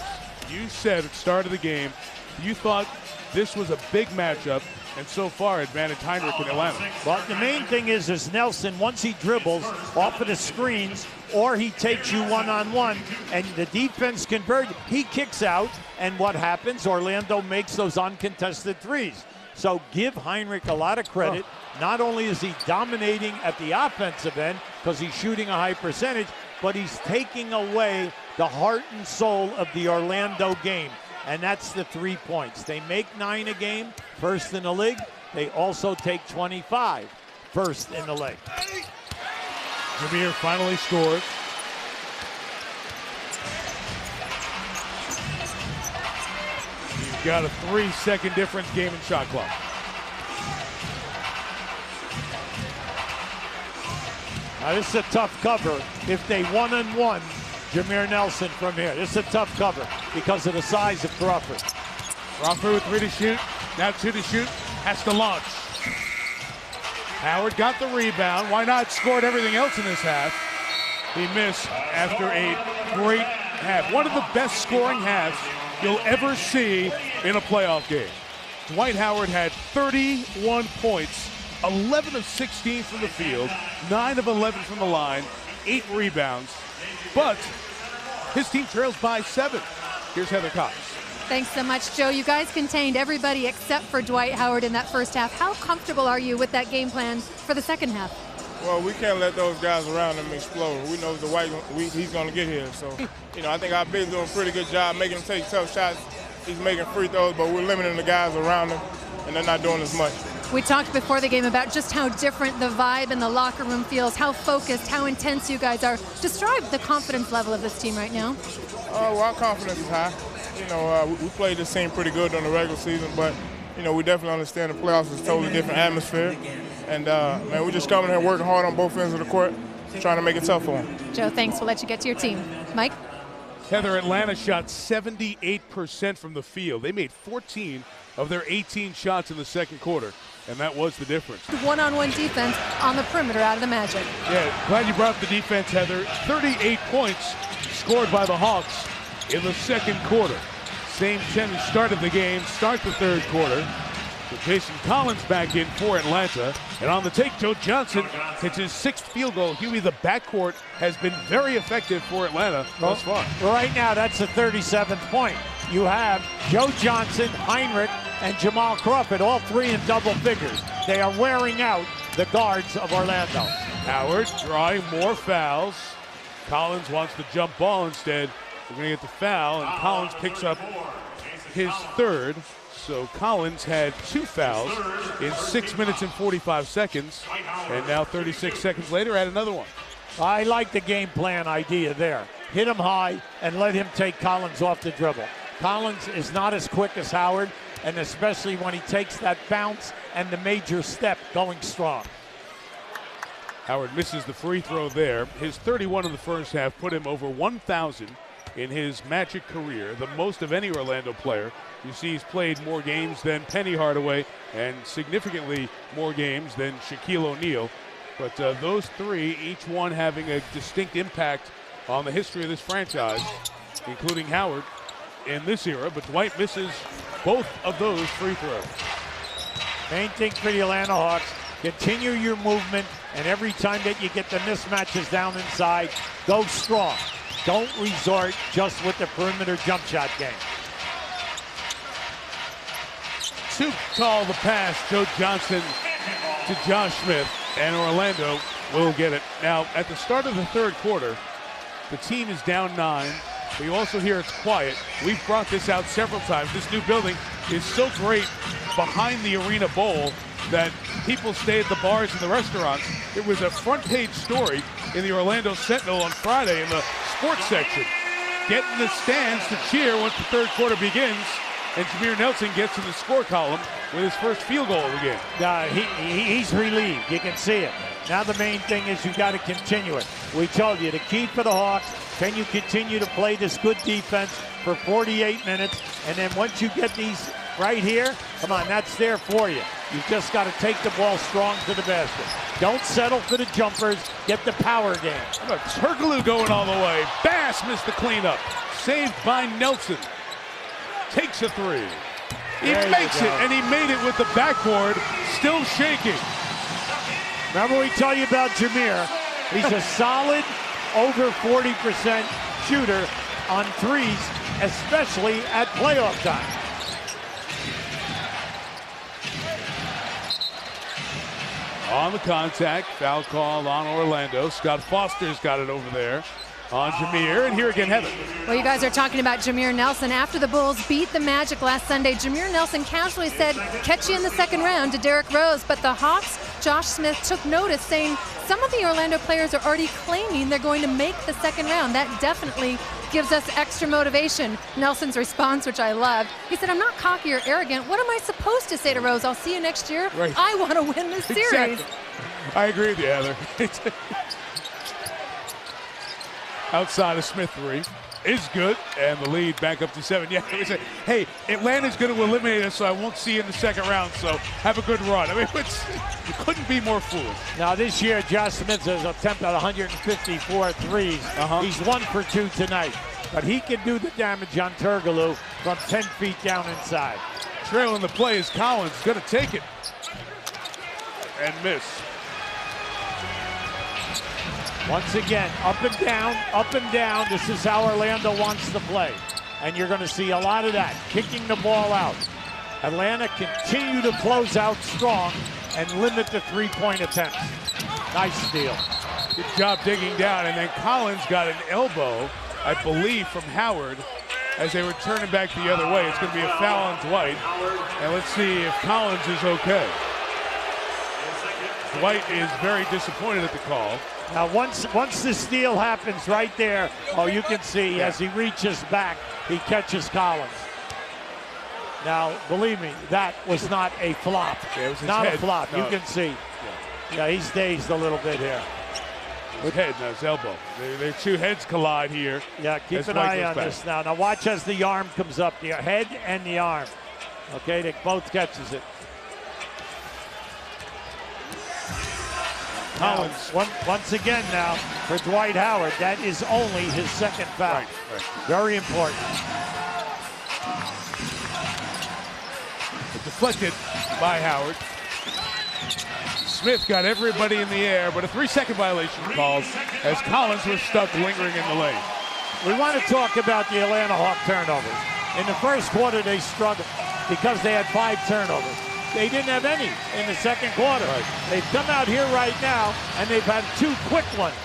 You said at the start of the game, you thought this was a big matchup, and so far advantage Heinrich in Atlanta. But the main thing is Nelson, once he dribbles off of the screens, or he takes you one-on-one, and the defense converts, he kicks out, and what happens? Orlando makes those uncontested threes. So give Heinrich a lot of credit. Not only is he dominating at the offensive end because he's shooting a high percentage, but he's taking away the heart and soul of the Orlando game, and that's the 3 points. They make 9 a game, first in the league. They also take 25, first in the league. Jameer finally scores. He's got a 3-second difference game in shot clock. Now this is a tough cover. If they one-on-one Jameer Nelson from here, this is a tough cover because of the size of Crawford. Crawford with 3 to shoot, now 2 to shoot, has to launch. Howard got the rebound. Why not? Scored everything else in this half. He missed after a great half. One of the best scoring halves you'll ever see in a playoff game. Dwight Howard had 31 points, 11 of 16 from the field, 9 of 11 from the line, 8 rebounds. But his team trails by 7. Here's Heather Cox. Thanks so much, Joe. You guys contained everybody except for Dwight Howard in that first half. How comfortable are you with that game plan for the second half? Well, we can't let those guys around him explode. We know he's going to get here. So, I think our bigs doing a pretty good job making him take tough shots. He's making free throws, but we're limiting the guys around him, and they're not doing as much. We talked before the game about just how different the vibe in the locker room feels, how focused, how intense you guys are. Describe the confidence level of this team right now. Well, our confidence is high. We played this team pretty good during the regular season, but, we definitely understand the playoffs is a totally different atmosphere. And, man, we're just coming here working hard on both ends of the court, trying to make it tough for them. Joe, thanks. We'll let you get to your team. Mike? Heather, Atlanta shot 78% from the field. They made 14 of their 18 shots in the second quarter, and that was the difference. One-on-one defense on the perimeter out of the Magic. Yeah, glad you brought up the defense, Heather. 38 points scored by the Hawks in the second quarter. Same 10 who started the game, start the third quarter. So Jason Collins back in for Atlanta. And on the take, Joe Johnson hits his 6th field goal. Huey, the backcourt has been very effective for Atlanta thus far. Right now, that's the 37th point. You have Joe Johnson, Heinrich, and Jamal Crawford, all 3 in double figures. They are wearing out the guards of Orlando. Howard drawing more fouls. Collins wants the jump ball instead. We're going to get the foul, and Collins picks up his 3rd. So Collins had 2 fouls in 6 minutes and 45 seconds, and now 36 seconds later, had another one. I like the game plan idea there. Hit him high and let him take Collins off the dribble. Collins is not as quick as Howard, and especially when he takes that bounce and the major step going strong. Howard misses the free throw there. His 31 in the first half put him over 1,000 in his Magic career, the most of any Orlando player. You see he's played more games than Penny Hardaway and significantly more games than Shaquille O'Neal. But those three, each one having a distinct impact on the history of this franchise, including Howard in this era. But Dwight misses both of those free throws. Main thing for the Atlanta Hawks, continue your movement, and every time that you get the mismatches down inside, go strong. Don't resort just with the perimeter jump shot game. To call the pass, Joe Johnson to Josh Smith, and Orlando will get it. Now, at the start of the third quarter, the team is down 9. But you also hear it's quiet. We've brought this out several times. This new building is so great behind the Arena Bowl that people stay at the bars and the restaurants. It was a front page story in the Orlando Sentinel on Friday in the sports section. Get in the stands to cheer once the third quarter begins. And Jameer Nelson gets in the score column with his first field goal of the game. He's relieved. You can see it. Now the main thing is you got to continue it. We told you the key for the Hawks, can you continue to play this good defense for 48 minutes? And then once you get these right here, come on, that's there for you. You've just got to take the ball strong to the basket. Don't settle for the jumpers. Get the power game. How about Turkoglu going all the way? Bass missed the cleanup. Saved by Nelson. Takes a three. He makes it, and he made it with the backboard, still shaking. Remember we told you about Jameer. He's a solid over 40% shooter on threes, especially at playoff time. On the contact, foul call on Orlando. Scott Foster's got it over there on Jameer, and here again, Heather. Well, you guys are talking about Jameer Nelson. After the Bulls beat the Magic last Sunday, Jameer Nelson casually said, catch you in the second round to Derrick Rose. But the Hawks, Josh Smith, took notice, saying some of the Orlando players are already claiming they're going to make the second round. That definitely gives us extra motivation. Nelson's response, which I loved, he said, I'm not cocky or arrogant. What am I supposed to say to Rose? I'll see you next year. Right. I want to win this series. Exactly. I agree with you, Heather. Outside of Smith 3 is good, and the lead back up to 7. Yeah, we say, hey, Atlanta's going to eliminate us, so I won't see you in the second round, so have a good run. I mean, you couldn't be more foolish. Now this year, Josh Smith has attempted 154 threes. He's 1 for 2 tonight, but he can do the damage on Turkoglu from 10 feet down inside. Trailing the play is Collins, going to take it and miss. Once again, up and down, up and down. This is how Orlando wants to play. And you're going to see a lot of that, kicking the ball out. Atlanta continue to close out strong and limit the three-point attempts. Nice steal. Good job digging down, and then Collins got an elbow, I believe, from Howard as they were turning back the other way. It's going to be a foul on Dwight, and let's see if Collins is okay. Dwight is very disappointed at the call. Now, once the steal happens right there, oh, you can see as he reaches back, he catches Collins. Now, believe me, that was not a flop. Yeah, it was his not head. a flop. No. You can see. Yeah, he's dazed a little bit here. His head, no, his elbow. Their two heads collide here. Yeah, keep an eye on this now. Now, watch as the arm comes up, the head and the arm. Okay, they both catches it. Collins. Once again now, for Dwight Howard, that is only his second foul. Right. Very important. Deflected by Howard. Smith got everybody in the air, but a 3-second violation called as Collins was stuck lingering in the lane. We want to talk about the Atlanta Hawk turnovers. In the first quarter, they struggled because they had 5 turnovers. They didn't have any in the second quarter. Right. They've come out here right now, and they've had 2 quick ones.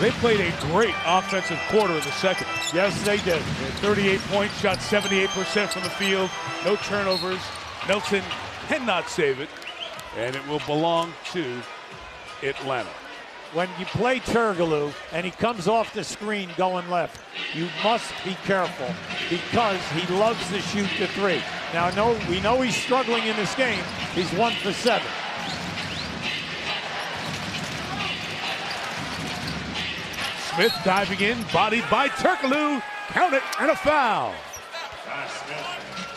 They played a great offensive quarter in the second. Yes, they did. 38 points, shot 78% from the field, no turnovers. Nelson cannot save it, and it will belong to Atlanta. When you play Turkoglu and he comes off the screen going left, you must be careful because he loves to shoot the 3. Now, we know he's struggling in this game. He's 1 for 7. Smith diving in, bodied by Turkoglu. Count it, and a foul.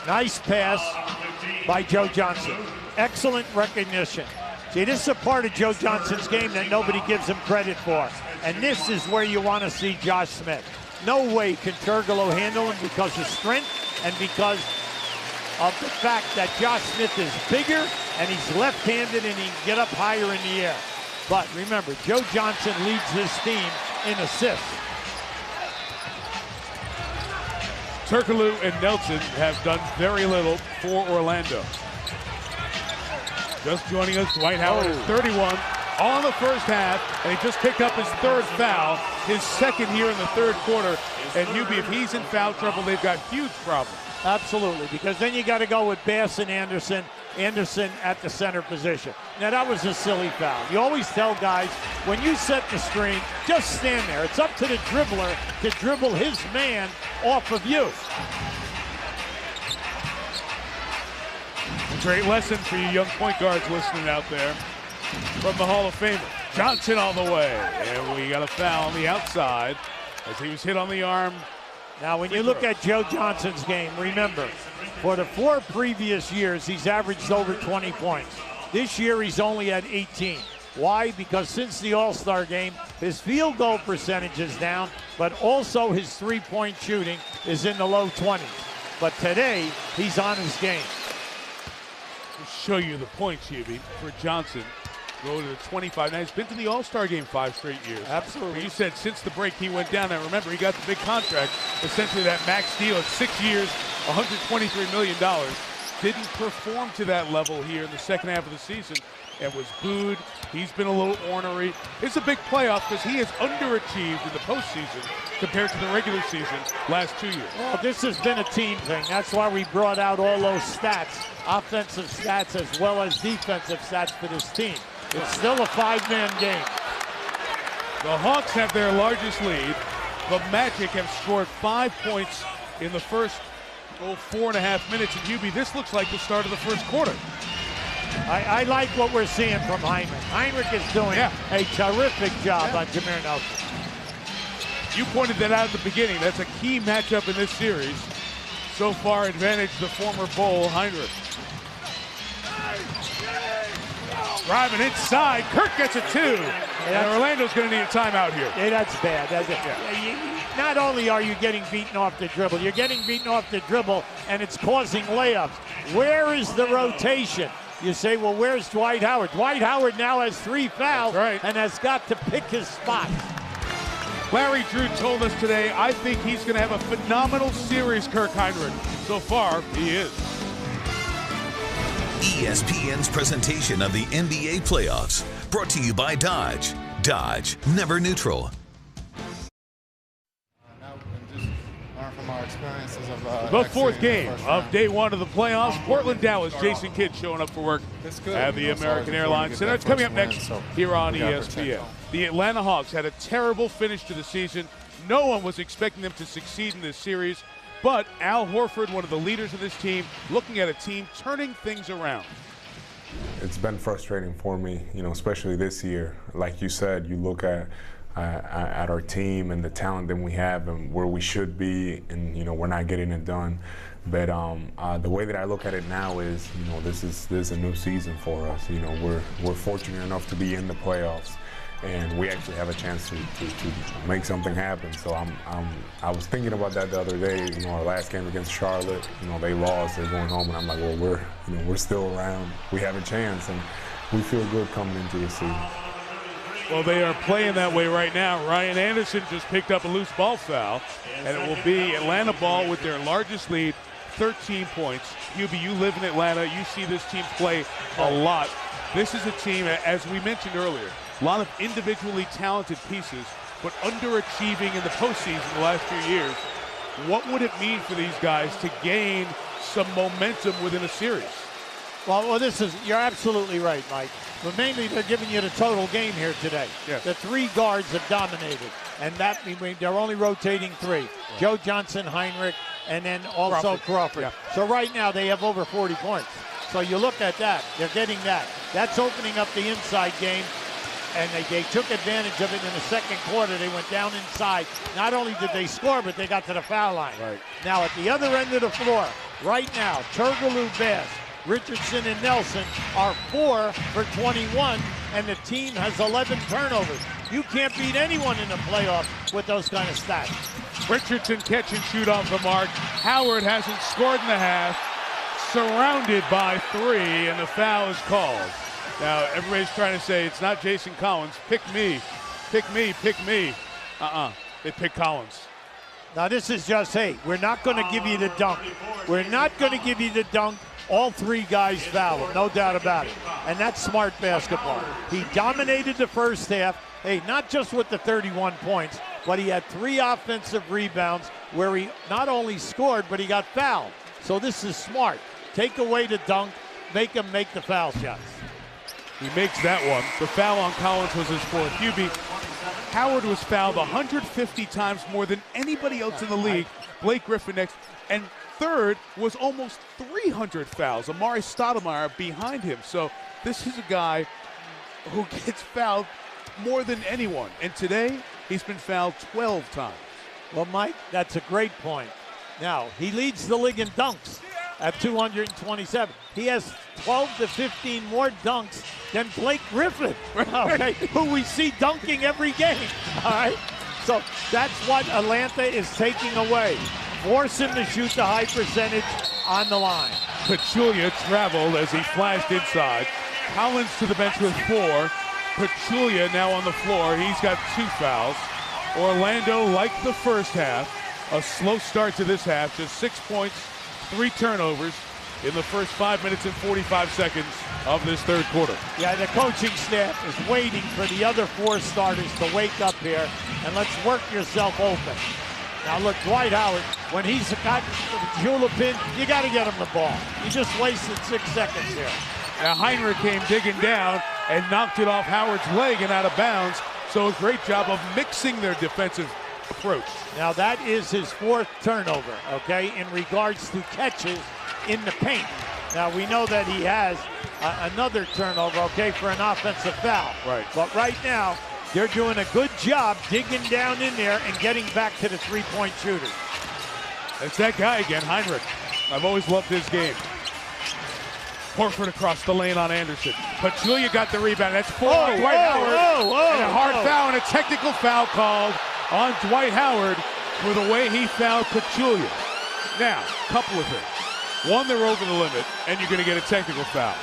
Nice pass by Joe Johnson. Excellent recognition. See, this is a part of Joe Johnson's game that nobody gives him credit for. And this is where you want to see Josh Smith. No way can Turgolo handle him because of strength and because of the fact that Josh Smith is bigger and he's left-handed and he can get up higher in the air. But remember, Joe Johnson leads this team in assists. Turkoglu and Nelson have done very little for Orlando. Just joining us, Dwight Howard is 31 all in the first half, and he just picked up his third foul, his second here in the third quarter. And Hubie, if he's in foul trouble, they've got huge problems. Absolutely, because then you got to go with Bass and Anderson. Anderson at the center position. Now that was a silly foul. You always tell guys, when you set the screen, just stand there. It's up to the dribbler to dribble his man off of you. A great lesson for you young point guards listening out there from the Hall of Famer. Johnson all the way, and we got a foul on the outside as he was hit on the arm. Now, when you look at Joe Johnson's game, remember, for the 4 previous years, he's averaged over 20 points. This year, he's only at 18. Why? Because since the All-Star game, his field goal percentage is down, but also his three-point shooting is in the low 20s. But today, he's on his game. To show you the points, Hubie, for Johnson. Go to the 25. Now, he's been to the All-Star game 5 straight years. Absolutely. But you said since the break he went down. Now, remember, he got the big contract, essentially that max deal at 6 years, $123 million. Didn't perform to that level here in the second half of the season and was booed. He's been a little ornery. It's a big playoff because he has underachieved in the postseason compared to the regular season last 2 years. Well, this has been a team thing. That's why we brought out all those stats, offensive stats as well as defensive stats for this team. It's still a 5-man game. The Hawks have their largest lead. The Magic have scored 5 points in the first 4.5 minutes. And Hubie, this looks like the start of the first quarter. I like what we're seeing from Heinrich. Heinrich is doing a terrific job on Jameer Nelson. You pointed that out at the beginning. That's a key matchup in this series. So far, advantage the former Bull, Heinrich. Driving inside, Kirk gets it too. And Orlando's going to need a timeout here. Yeah, that's bad. Not only are you getting beaten off the dribble, you're getting beaten off the dribble, and it's causing layups. Where is the rotation? You say, well, where's Dwight Howard? Dwight Howard now has 3 fouls and has got to pick his spot. Larry Drew told us today, I think he's going to have a phenomenal series, Kirk Heinrich. So far, he is. ESPN's presentation of the NBA playoffs, brought to you by Dodge. Dodge, never neutral. From our experiences of the fourth game of day 1 of the playoffs. Portland, Dallas. Jason Kidd showing up for work at the American Airlines Center. It's coming up next here on ESPN. The Atlanta Hawks had a terrible finish to the season. No one was expecting them to succeed in this series. But Al Horford, one of the leaders of this team, looking at a team turning things around. It's been frustrating for me, especially this year. Like you said, you look at our team and the talent that we have and where we should be, and we're not getting it done. But the way that I look at it now is, this is a new season for us. We're fortunate enough to be in the playoffs, and we actually have a chance to make something happen. So I was thinking about that the other day. Our last game against Charlotte, they lost, they're going home, and I'm like, well, we're still around. We have a chance, and we feel good coming into the season. Well, they are playing that way right now. Ryan Anderson just picked up a loose ball foul, and it will be Atlanta ball with their largest lead, 13 points. Hubie, you live in Atlanta. You see this team play a lot. This is a team, as we mentioned earlier, a lot of individually talented pieces, but underachieving in the postseason the last few years. What would it mean for these guys to gain some momentum within a series? Well, you're absolutely right, Mike. But mainly they're giving you the total game here today. Yes. The 3 guards have dominated, and that means they're only rotating 3. Yeah. Joe Johnson, Heinrich, and then also Crawford. Yeah. So right now they have over 40 points. So you look at that, they're getting that. That's opening up the inside game, and they took advantage of it in the second quarter. They went down inside. Not only did they score, but they got to the foul line. Right. Now at the other end of the floor, right now, Turgoglu, Bass, Richardson and Nelson are 4 for 21, and the team has 11 turnovers. You can't beat anyone in the playoffs with those kind of stats. Richardson catch and shoot off the mark. Howard hasn't scored in the half. Surrounded by 3, and the foul is called. Now, everybody's trying to say it's not Jason Collins. Pick me, pick me, pick me. They pick Collins. Now, this is just, hey, we're not going to give you the dunk. We're not going to give you the dunk. All 3 guys foul him, no doubt about it. And that's smart basketball. He dominated the first half. Hey, not just with the 31 points, but he had 3 offensive rebounds where he not only scored, but he got fouled. So this is smart. Take away the dunk, make him make the foul shots. He makes that one. The foul on Collins was his 4th. Hubie, Howard was fouled 150 times more than anybody else in the league. Blake Griffin next. And 3rd was almost 300 fouls. Amari Stoudemire behind him. So this is a guy who gets fouled more than anyone. And today, he's been fouled 12 times. Well, Mike, that's a great point. Now, he leads the league in dunks at 227. He has 12 to 15 more dunks than Blake Griffin, okay, who we see dunking every game, all right? So that's what Atlanta is taking away. Force him to shoot the high percentage on the line. Pachulia traveled as he flashed inside. Collins to the bench with 4. Pachulia now on the floor. He's got 2 fouls. Orlando, like the first half, a slow start to this half, just 6 points, 3 turnovers in the first 5 minutes and 45 seconds of this 3rd quarter. Yeah, the coaching staff is waiting for the other 4 starters to wake up here, and let's work yourself open. Now look, Dwight Howard, when he's got the Jula pin, you got to get him the ball. You just wasted 6 seconds here. Now Heinrich came digging down and knocked it off Howard's leg and out of bounds. So a great job of mixing their defensive approach. Now that is his 4th turnover, okay, in regards to catches in the paint. Now we know that he has another turnover, okay, for an offensive foul. Right. But right now, they're doing a good job digging down in there and getting back to the 3-point shooters. It's that guy again, Heinrich. I've always loved his game. Horford across the lane on Anderson. Pachulia got the rebound. That's 4 on Dwight Howard. And a hard foul and a technical foul called on Dwight Howard for the way he fouled Pachulia. Now, a couple of things. One, they're over the limit, and you're going to get a technical foul.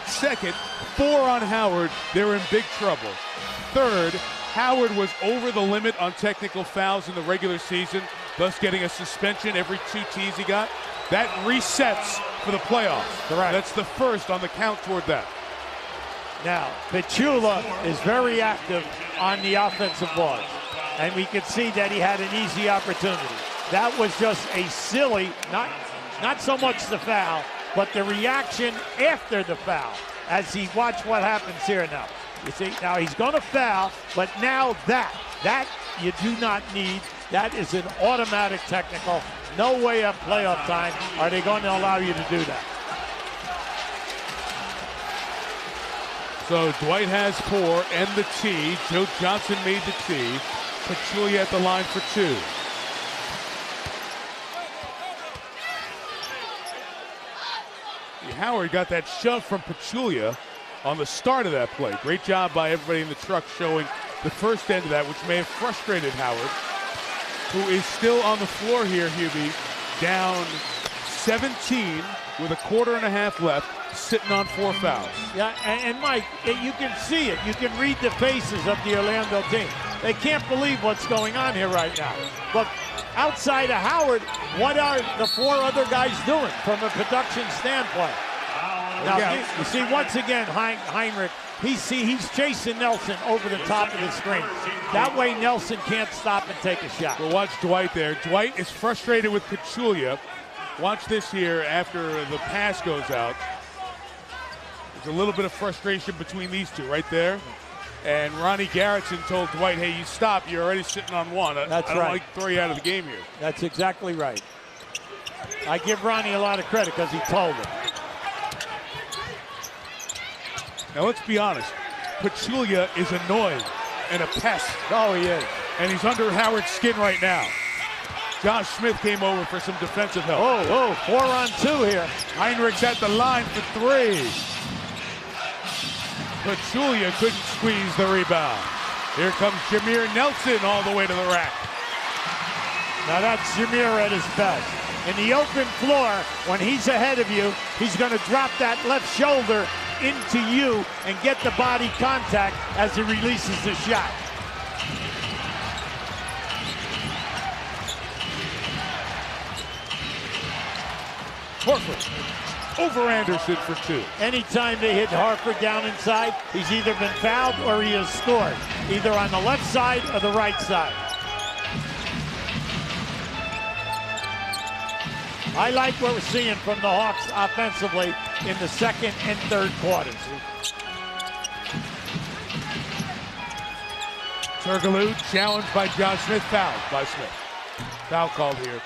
Second, 4 on Howard. They're in big trouble. Third, Howard was over the limit on technical fouls in the regular season, thus getting a suspension every 2 tees he got. That resets for the playoffs. Correct. That's the first on the count toward that. Now, Pachulia is very active on the offensive boards, and we could see that he had an easy opportunity. That was just a silly, not so much the foul, but the reaction after the foul. As he watch what happens here now. You see, now he's going to foul, but now that you do not need. That is an automatic technical. No way at playoff time are they going to allow you to do that. So Dwight has 4 and the tee. Joe Johnson made the tee. Pachulia at the line for 2. Howard got that shove from Pachulia on the start of that play. Great job by everybody in the truck showing the first end of that, which may have frustrated Howard, who is still on the floor here, Hubie, down 17 with a quarter and a half left, sitting on 4 fouls. Yeah, and Mike, you can see it. You can read the faces of the Orlando team. They can't believe what's going on here right now. But outside of Howard, what are the 4 other guys doing from a production standpoint? Now, you see, once again, Heinrich, he's chasing Nelson over the top of the screen. That way Nelson can't stop and take a shot. Well, watch Dwight there. Dwight is frustrated with Pachulia. Watch this here after the pass goes out. There's a little bit of frustration between these two right there. And Ronnie Garrettson told Dwight, hey, you stop. You're already sitting on 1. I don't like to throw you out of the game here. That's exactly right. I give Ronnie a lot of credit because he told him. Now, let's be honest. Pachulia is annoying and a pest. Oh, he is. And he's under Howard's skin right now. Josh Smith came over for some defensive help. 4-on-2 here. Heinrich's at the line for three. But Julia couldn't squeeze the rebound. Here comes Jameer Nelson all the way to the rack. Now that's Jameer at his best. In the open floor, when he's ahead of you, he's going to drop that left shoulder into you and get the body contact as he releases the shot. Horford over Anderson for two. Anytime they hit Harford down inside, he's either been fouled or he has scored, either on the left side or the right side. I like what we're seeing from the Hawks offensively in the second and third quarters. Turkoglu challenged by Josh Smith, fouled by Smith. Foul called here.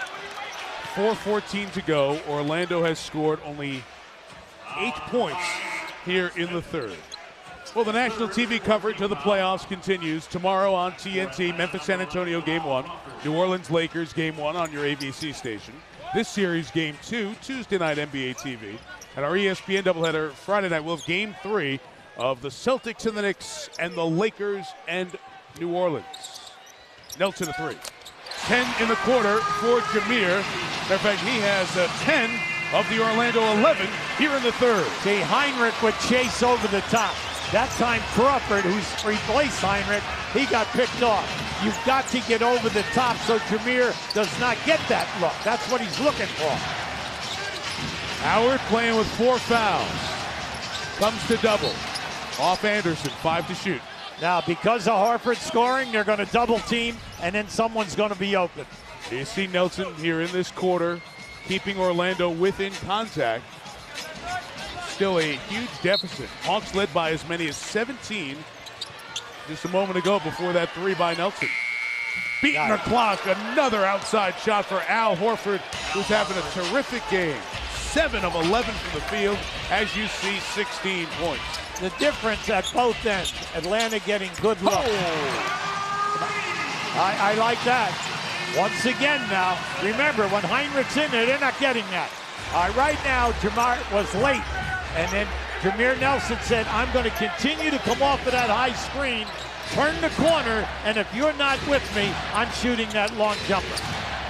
4:14 to go. Orlando has scored only 8 points here in the third. Well, the national TV coverage of the playoffs continues tomorrow on TNT. Memphis San Antonio Game 1. New Orleans Lakers Game 1 on your ABC station. This series, Game 2, Tuesday night NBA TV. And our ESPN doubleheader Friday night, we'll have Game 3 of the Celtics and the Knicks and the Lakers and New Orleans. Nelson a three. 10 in the quarter for Jameer. Matter of fact, he has 10 of the Orlando 11 here in the third. See, Heinrich would chase over the top. That time Crawford, who's replaced Heinrich, he got picked off. You've got to get over the top so Jameer does not get that look. That's what he's looking for. Howard playing with 4 fouls. Comes to double. Off Anderson, 5 to shoot. Now, because of Harford scoring, they're going to double team, and then someone's going to be open. You see Nelson here in this quarter, keeping Orlando within contact. Still a huge deficit. Hawks led by as many as 17 just a moment ago before that three by Nelson. Beating the clock, another outside shot for Al Horford, who's having a terrific game. 7 of 11 from the field, as you see, 16 points. The difference at both ends, Atlanta getting good looks. I like that. Once again now, remember, when Heinrich's in there, they're not getting that. Right now, Jamar was late, and then Jameer Nelson said, I'm going to continue to come off of that high screen, turn the corner, and if you're not with me, I'm shooting that long jumper.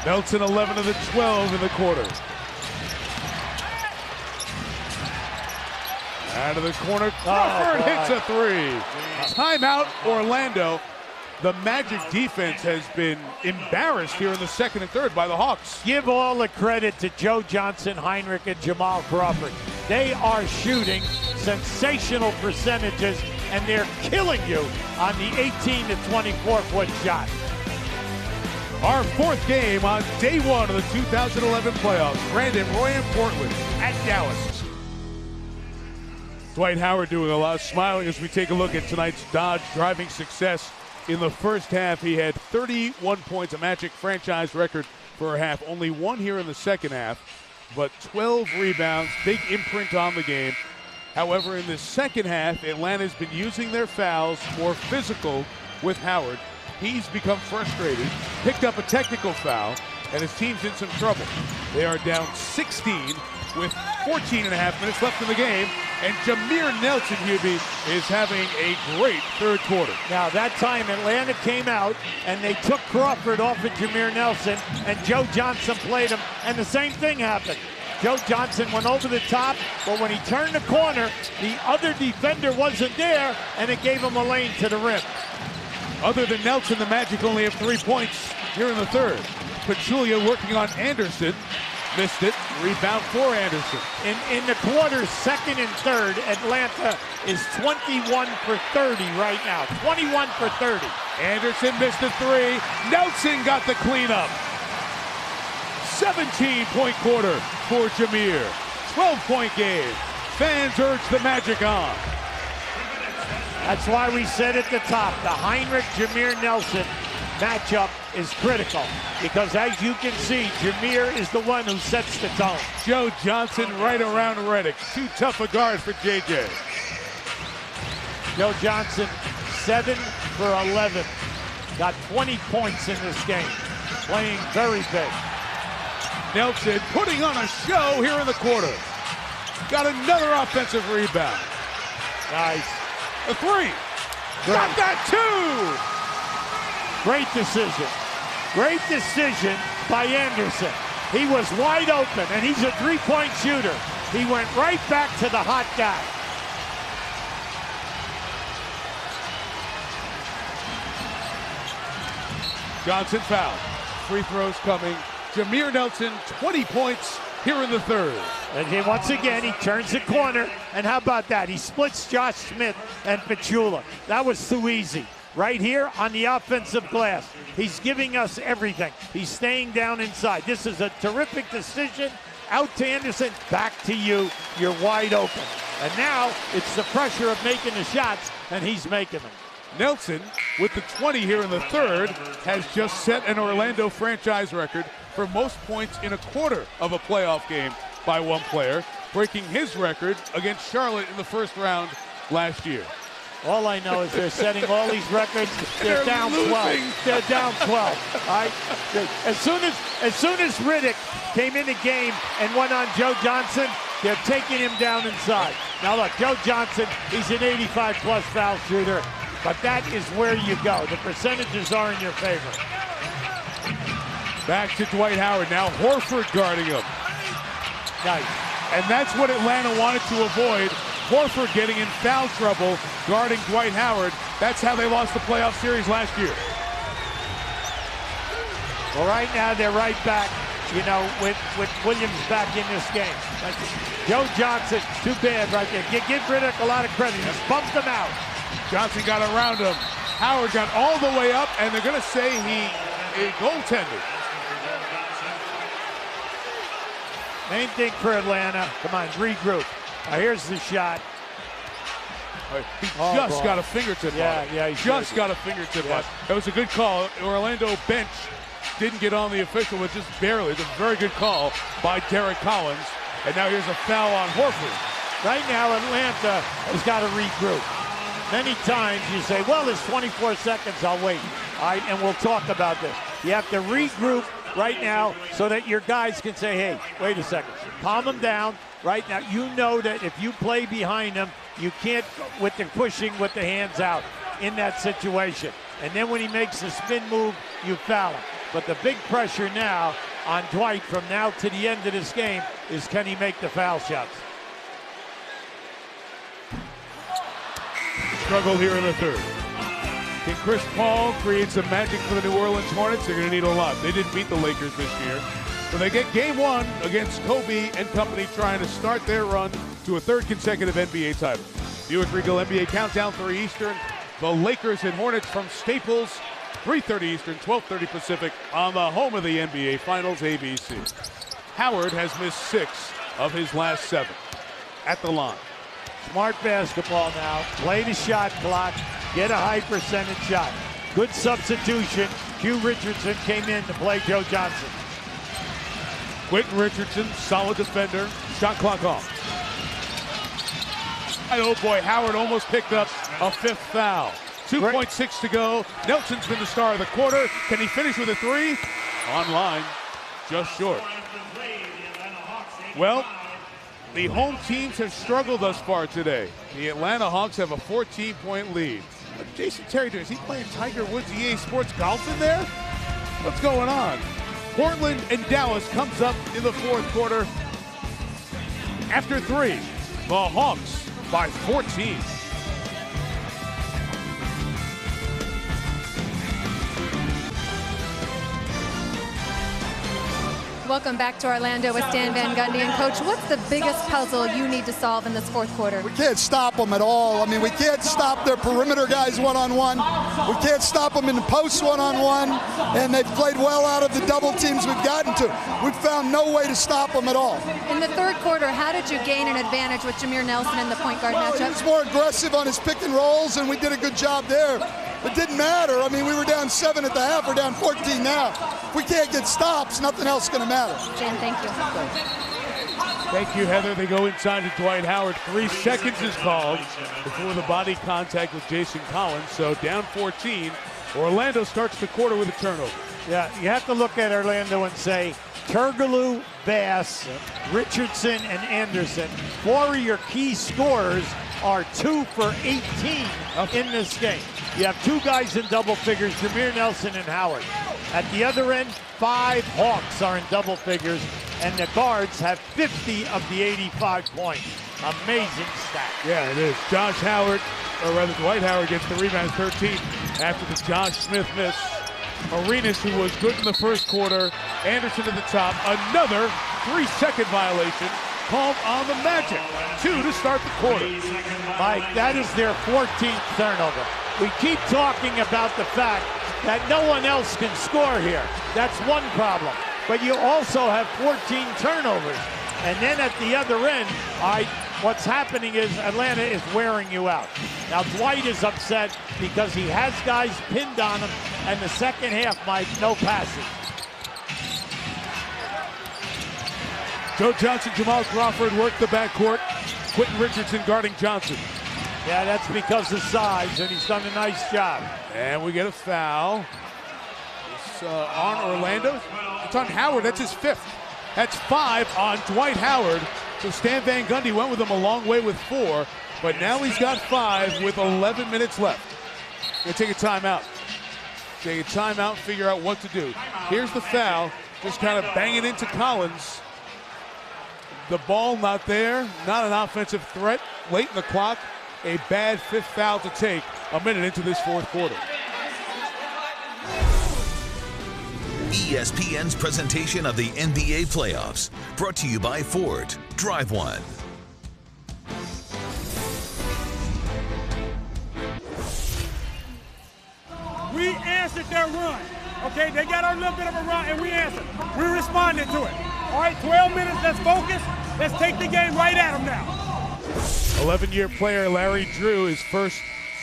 Nelson 11 of the 12 in the quarter. Out of the corner, Crawford hits a three. Timeout, Orlando. The Magic defense has been embarrassed here in the second and third by the Hawks. Give all the credit to Joe Johnson, Heinrich, and Jamal Crawford. They are shooting sensational percentages, and they're killing you on the 18 to 24-foot shot. Our fourth game on day one of the 2011 playoffs. Brandon Roy in Portland at Dallas. Dwight Howard doing a lot of smiling as we take a look at tonight's Dodge driving success. In the first half, he had 31 points, a Magic franchise record for a half. Only one here in the second half, but 12 rebounds, big imprint on the game. However, in the second half, Atlanta's been using their fouls, more physical with Howard. He's become frustrated, picked up a technical foul, and his team's in some trouble. They are down 16 with 14 and a half minutes left in the game, and Jameer Nelson, Hubie, is having a great third quarter. Now, that time Atlanta came out, and they took Crawford off of Jameer Nelson, and Joe Johnson played him, and the same thing happened. Joe Johnson went over the top, but when he turned the corner, the other defender wasn't there, and it gave him a lane to the rim. Other than Nelson, the Magic only have 3 points here in the third. Pachulia working on Anderson. Missed it. Rebound for Anderson. In the quarters, second and third, Atlanta is 21 for 30 right now. 21 for 30. Anderson missed a three. Nelson got the cleanup. 17-point quarter for Jameer. 12-point game. Fans urge the Magic on. That's why we said at the top, the Heinrich-Jameer Nelson matchup is critical, because as you can see, Jameer is the one who sets the tone. Joe Johnson right around Reddick. Too tough a guard for JJ. Joe Johnson, 7 for 11. Got 20 points in this game. playing very big. Nelson putting on a show here in the quarter. Got another offensive rebound. Nice. A three. Got that too. Great decision. Great decision by Anderson. He was wide open, and he's a three-point shooter. He went right back to the hot guy. Johnson fouled. Free throws coming. Jameer Nelson, 20 points here in the third. And then once again, he turns the corner, and how about that? He splits Josh Smith and Petula. That was too easy. Right here on the offensive glass. He's giving us everything. He's staying down inside. This is a terrific decision. Out to Anderson, back to you. You're wide open. And now it's the pressure of making the shots, and he's making them. Nelson, with the 20 here in the third, has just set an Orlando franchise record for most points in a quarter of a playoff game by one player, breaking his record against Charlotte in the first round last year. All I know is they're setting all these records. They're down 12. They're down 12. All right? As soon as Riddick came in the game and went on Joe Johnson, they're taking him down inside. Now look, Joe Johnson, he's an 85-plus foul shooter, but that is where you go. The percentages are in your favor. Back to Dwight Howard. Now Horford guarding him. Nice. And that's what Atlanta wanted to avoid. Horford getting in foul trouble, guarding Dwight Howard. That's how they lost the playoff series last year. Well, right now they're right back, you know, with Williams back in this game. Joe Johnson, too bad right there. Give Riddick a lot of credit. He's bumped him out. Johnson got around him. Howard got all the way up, and they're going to say he goaltended. Main thing for Atlanta, come on, regroup. Now here's the shot. He just got a fingertip on it. Yeah, he just got a fingertip on it. That was a good call. Orlando bench didn't get on the official, but just barely. It's a very good call by Derek Collins. And now here's a foul on Horford. Right now, Atlanta has got to regroup. Many times you say, well, there's 24 seconds, I'll wait. All right, and we'll talk about this. You have to regroup right now so that your guys can say, hey, wait a second. Calm them down. Right now, you know that if you play behind them, you can't with the pushing with the hands out in that situation. And then when he makes the spin move, you foul him. But the big pressure now on Dwight from now to the end of this game is, can he make the foul shots? Struggle here in the third. Can Chris Paul create some magic for the New Orleans Hornets? They're going to need a lot. They didn't beat the Lakers this year. So they get game one against Kobe and company, trying to start their run to a third consecutive NBA title. Buick Regal NBA Countdown, 3 Eastern. The Lakers and Hornets from Staples, 3:30 Eastern, 12:30 Pacific, on the home of the NBA Finals, ABC. Howard has missed 6 of his last 7 at the line. Smart basketball now. Play the shot clock. Get a high percentage shot. Good substitution. Q Richardson came in to play Joe Johnson. Quentin Richardson, solid defender. Shot clock off. And oh boy, Howard almost picked up a 5th foul. 2.6 to go. Nelson's been the star of the quarter. Can he finish with a 3? Online, just short. Well, the home teams have struggled thus far today. The Atlanta Hawks have a 14-point lead. What's Jason Terry doing? Is he playing Tiger Woods EA Sports golf in there? What's going on? Portland and Dallas comes up in the fourth quarter. After 3, the Hawks by 14. Welcome back to Orlando with Stan Van Gundy. And Coach, what's the biggest puzzle you need to solve in this fourth quarter? We can't stop them at all. I mean, we can't stop their perimeter guys one-on-one. We can't stop them in the post one-on-one. And they've played well out of the double teams we've gotten to. We've found no way to stop them at all. In the third quarter, how did you gain an advantage with Jameer Nelson in the point guard matchup? He was more aggressive on his pick and rolls, and we did a good job there. It didn't matter. I mean, we were down 7 at the half. We're down 14 now. If we can't get stops, nothing else is going to matter. Jen, thank you. Thank you, Heather. They go inside to Dwight Howard. 3 seconds is called before the body contact with Jason Collins. So down 14. Orlando starts the quarter with a turnover. Yeah, you have to look at Orlando and say, Turgaloo, Bass, Richardson, and Anderson, 4 of your key scorers are 2 for 18 in this game. You have 2 guys in double figures, Jameer Nelson and Howard. At the other end, 5 Hawks are in double figures, and the guards have 50 of the 85 points. Amazing stat. Yeah, it is. Josh Howard, or rather Dwight Howard, gets the rebound 13 after the Josh Smith miss. Arenas, who was good in the first quarter. Anderson at the top. Another 3-second violation called on the Magic. 2 to start the quarter. Mike, that is their 14th turnover. We keep talking about the fact that no one else can score here. That's one problem. But you also have 14 turnovers. And then at the other end, what's happening is Atlanta is wearing you out. Now, Dwight is upset because he has guys pinned on him, and the second half, Mike, no passing. Joe Johnson, Jamal Crawford work the backcourt. Quentin Richardson guarding Johnson. Yeah, that's because of size, and he's done a nice job. And we get a foul. It's on Orlando. It's on Howard. That's his 5th. That's 5 on Dwight Howard. So Stan Van Gundy went with him a long way with 4, but now he's got 5 with 11 minutes left. Gonna take a timeout. Take a timeout, figure out what to do. Here's the foul, just kind of banging into Collins. The ball not there, not an offensive threat. Late in the clock, a bad 5th foul to take a minute into this 4th quarter. ESPN's presentation of the NBA playoffs, brought to you by Ford. Drive one. We answered their run. Okay, they got a little bit of a run, and we answered. We responded to it. All right, 12 minutes, let's focus. Let's take the game right at them now. 11-year player Larry Drew, his first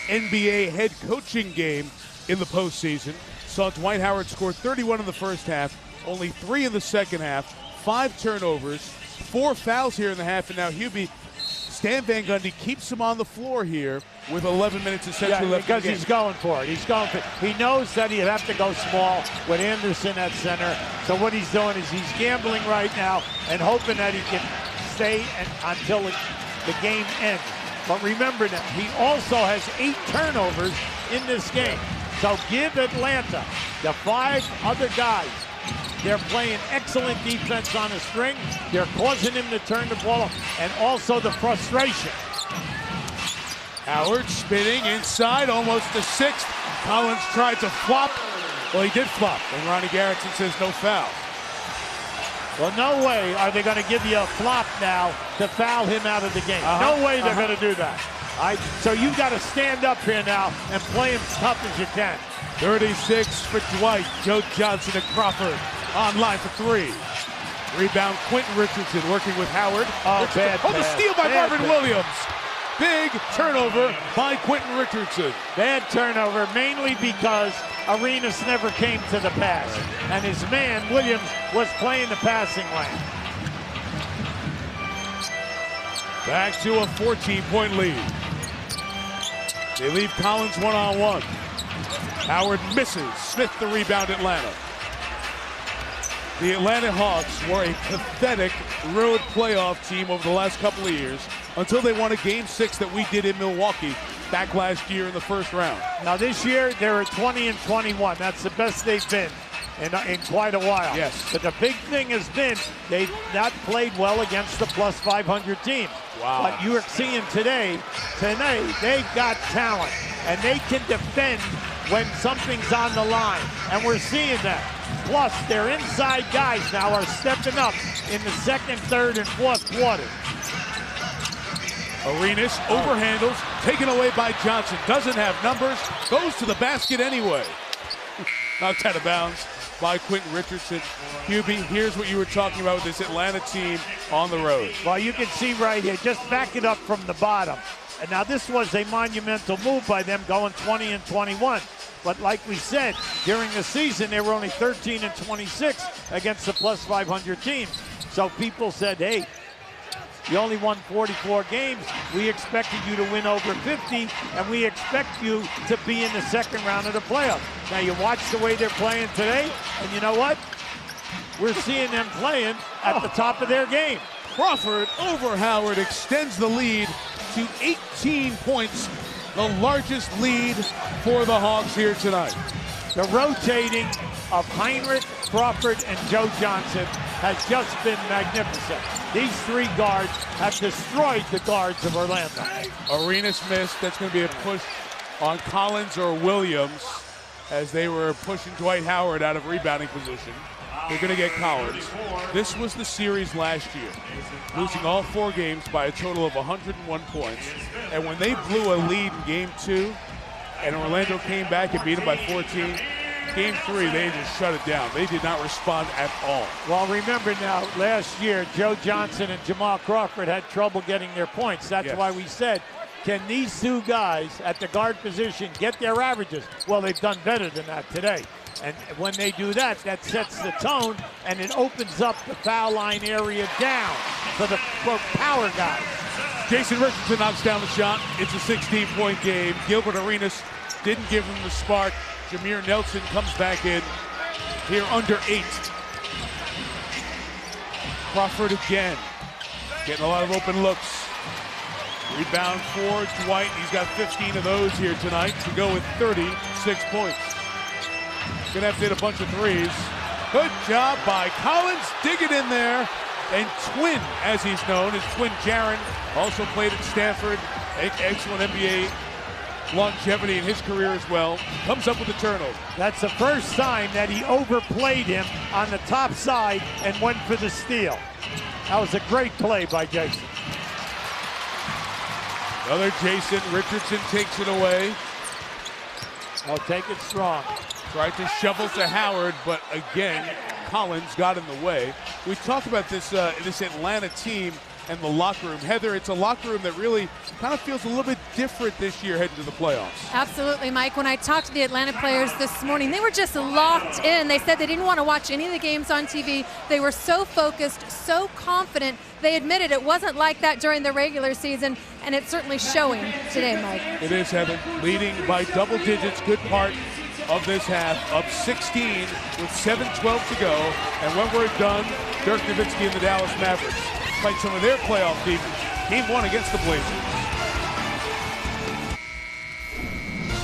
NBA head coaching game in the postseason. Saw Dwight Howard score 31 in the first half, only 3 in the second half, 5 turnovers, 4 fouls here in the half, and now Hubie, Stan Van Gundy keeps him on the floor here with 11 minutes essentially left in the game. Because he's going for it. He's going for it. He knows that he'd have to go small with Anderson at center. So what he's doing is he's gambling right now and hoping that he can stay until the game ends. But remember that he also has 8 turnovers in this game. So give Atlanta the 5 other guys. They're playing excellent defense on the string. They're causing him to turn the ball off, and also the frustration. Howard spinning inside, almost the 6th. Collins tried to flop. Well, he did flop, and Ronnie Garrison says no foul. Well, no way are they going to give you a flop now to foul him out of the game. No way they're going to do that. So you got to stand up here now and play him as tough as you can. 36 for Dwight. Joe Johnson and Crawford online for 3. Rebound, Quentin Richardson working with Howard. The steal by Marvin Williams. Big turnover by Quentin Richardson. Bad turnover, mainly because Arenas never came to the pass. And his man, Williams, was playing the passing lane. Back to a 14-point lead. They leave Collins one-on-one. Howard misses. Smith the rebound, Atlanta. The Atlanta Hawks were a pathetic road playoff team over the last couple of years until they won a Game 6 that we did in Milwaukee back last year in the first round. Now this year, they're 20-21. That's the best they've been in quite a while. Yes. But the big thing has been they've not played well against the plus 500 team. Wow. But you are seeing tonight, they've got talent, and they can defend when something's on the line, and we're seeing that. Plus, their inside guys now are stepping up in the second, third, and fourth quarter. Arenas overhandles, taken away by Johnson. Doesn't have numbers, goes to the basket anyway. Knocked out of bounds by Quentin Richardson. Hubie, here's what you were talking about with this Atlanta team on the road. Well, you can see right here, just back it up from the bottom. And now this was a monumental move by them going 20-21. But like we said, during the season, they were only 13-26 against the plus 500 team. So people said, hey, You only won 44 games. We expected you to win over 50, and we expect you to be in the second round of the playoffs. Now, you watch the way they're playing today, and you know what? We're seeing them playing at the top of their game. Crawford over Howard extends the lead to 18 points, the largest lead for the Hawks here tonight. The rotating of Heinrich, Crawford, and Joe Johnson has just been magnificent. These three guards have destroyed the guards of Orlando. Arenas missed. That's going to be a push on Collins or Williams as they were pushing Dwight Howard out of rebounding position. They're going to get Collins. This was the series last year, losing all 4 games by a total of 101 points. And when they blew a lead in Game 2, and Orlando came back and beat them by 14, Game 3, they just shut it down. They did not respond at all. Well, remember now, last year, Joe Johnson and Jamal Crawford had trouble getting their points. That's why we said, can these two guys at the guard position get their averages? Well, they've done better than that today. And when they do that, that sets the tone, and it opens up the foul line area down for the power guys. Jason Richardson knocks down the shot. It's a 16-point game. Gilbert Arenas didn't give him the spark. Jameer Nelson comes back in here under 8. Crawford again, getting a lot of open looks. Rebound for Dwight. He's got 15 of those here tonight to go with 36 points. Gonna have to hit a bunch of threes. Good job by Collins, digging in there. And Twin, as he's known, his twin Jaren, also played at Stanford. Excellent NBA longevity in his career as well. Comes up with a turnover. That's the first time that he overplayed him on the top side and went for the steal. That was a great play by Jason. Another Jason. Richardson takes it away. I'll take it strong. Tried to shovel to Howard, but again, Collins got in the way. We talked about this Atlanta team and the locker room. Heather, it's a locker room that really kind of feels a little bit different this year heading to the playoffs. Absolutely, Mike. When I talked to the Atlanta players this morning, they were just locked in. They said they didn't want to watch any of the games on TV. They were so focused, so confident. They admitted it wasn't like that during the regular season, and it's certainly showing today, Mike. It is, Heather. Leading by double digits, good part of this half, up 16 with 7:12 to go. And when we're done, Dirk Nowitzki and the Dallas Mavericks fight some of their playoff defense. Game 1 against the Blazers.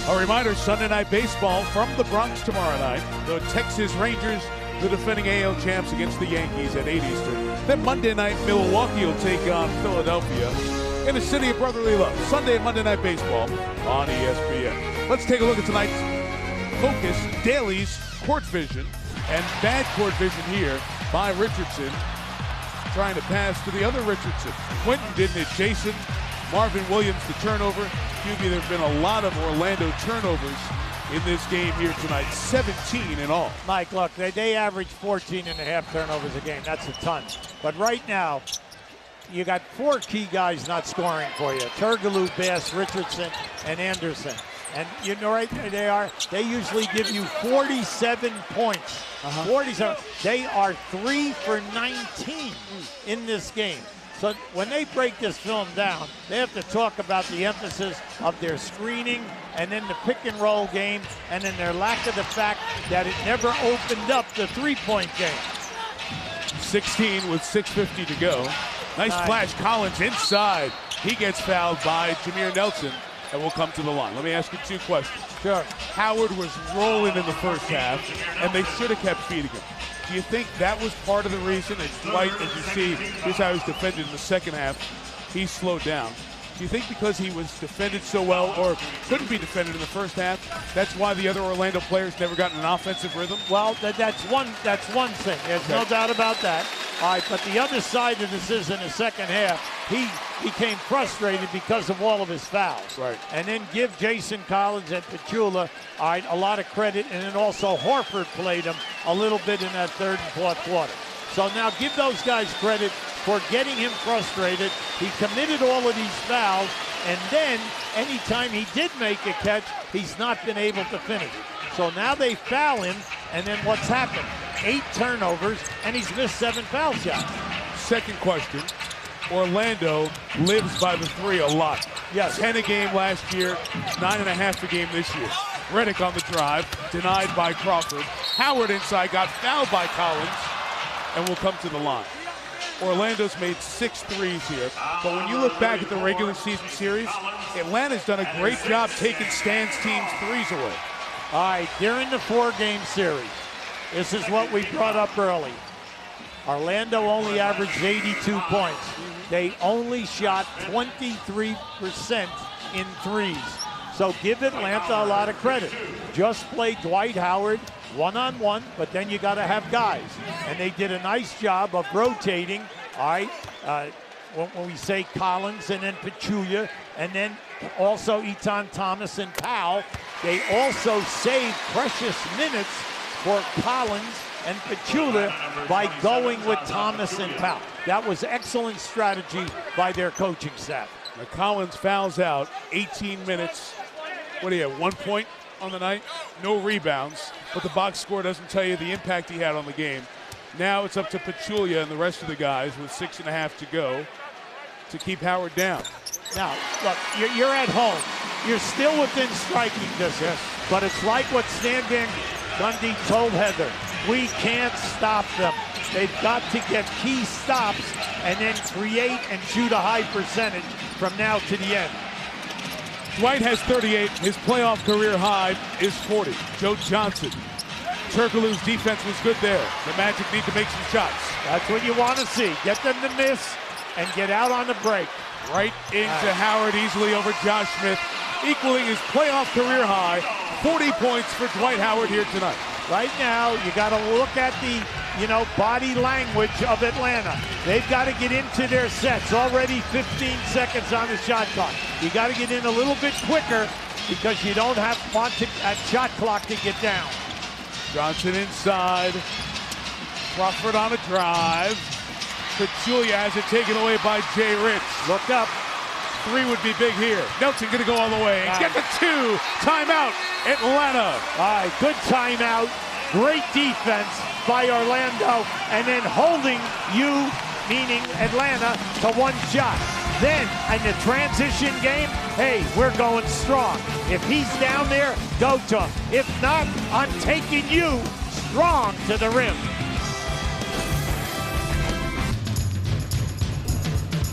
A reminder, Sunday Night Baseball from the Bronx tomorrow night. The Texas Rangers, the defending AL champs, against the Yankees at 8 Eastern. Then Monday night, Milwaukee will take on Philadelphia in the city of brotherly love. Sunday and Monday Night Baseball on ESPN. Let's take a look at tonight's Focus Dailies court vision, and bad court vision here by Richardson, trying to pass to the other Richardson. Quentin didn't hit Jason. Marvin Williams the turnover. QB, there have been a lot of Orlando turnovers in this game here tonight, 17 in all. Mike, look, they average 14.5 turnovers a game. That's a ton. But right now, you got 4 key guys not scoring for you: Turkoglu, Bass, Richardson, and Anderson. And you know right there they are. They usually give you 47 points. 47. They are 3 for 19 in this game. So when they break this film down, they have to talk about the emphasis of their screening and then the pick and roll game, and then their lack of the fact that it never opened up the three-point game. 16 with 6:50 to go. Nice flash. Collins inside. He gets fouled by Jameer Nelson and will come to the line. Let me ask you 2 questions. Sure. Howard was rolling in the first half, and they should have kept feeding him. Do you think that was part of the reason? As Dwight, as you see, here's how he's defended in the second half. He slowed down. Do you think because he was defended so well, or couldn't be defended in the first half, that's why the other Orlando players never got an offensive rhythm? Well, that's one thing. There's no doubt about that. All right, but the other side of this is in the second half, he became frustrated because of all of his fouls. Right. And then give Jason Collins and Petula, all right, a lot of credit, and then also Horford played him a little bit in that third and fourth quarter. So now give those guys credit for getting him frustrated. He committed all of these fouls, and then anytime he did make a catch, he's not been able to finish. So now they foul him, and then what's happened? 8 turnovers, and he's missed 7 foul shots. Second question. Orlando lives by the three a lot. Yes. 10 a game last year, 9.5 a game this year. Redick on the drive, denied by Crawford. Howard inside, got fouled by Collins, and will come to the line. Orlando's made 6 threes here, but when you look back at the regular season series, Atlanta's done a great job taking Stan's team's threes away. All right, during the 4-game series, this is what we brought up early. Orlando only averaged 82 points. They only shot 23% in threes. So give Atlanta a lot of credit. Just play Dwight Howard one-on-one, but then you got to have guys. And they did a nice job of rotating, all right, when we say Collins and then Pachulia, and then also Etan Thomas and Powell. They also saved precious minutes for Collins and Pachulia by going with Thomas and Powell. That was excellent strategy by their coaching staff. Now Collins fouls out, 18 minutes. What do you have, 1 point on the night? No rebounds, but the box score doesn't tell you the impact he had on the game. Now it's up to Pachulia and the rest of the guys with 6.5 to go to keep Howard down. Now, look, you're at home. You're still within striking distance, but it's like what Stan Van Gundy told Heather. We can't stop them. They've got to get key stops and then create and shoot a high percentage from now to the end. Dwight has 38. His playoff career high is 40. Joe Johnson. Turkoglu's defense was good there. The Magic need to make some shots. That's what you want to see. Get them to miss and get out on the break. Right into Howard easily over Josh Smith, equaling his playoff career high. 40 points for Dwight Howard here tonight. Right now, you got to look at the, body language of Atlanta. They've got to get into their sets. Already 15 seconds on the shot clock. You got to get in a little bit quicker because you don't want that shot clock to get down. Johnson inside. Crawford on a drive. Pachulia has it taken away by Jay Rich. Look up. 3 would be big here. Nelson going to go all the way. Get the 2. Timeout, Atlanta. All right, good timeout. Great defense by Orlando. And then holding you, meaning Atlanta, to 1 shot. Then, in the transition game, hey, we're going strong. If he's down there, go to him. If not, I'm taking you strong to the rim.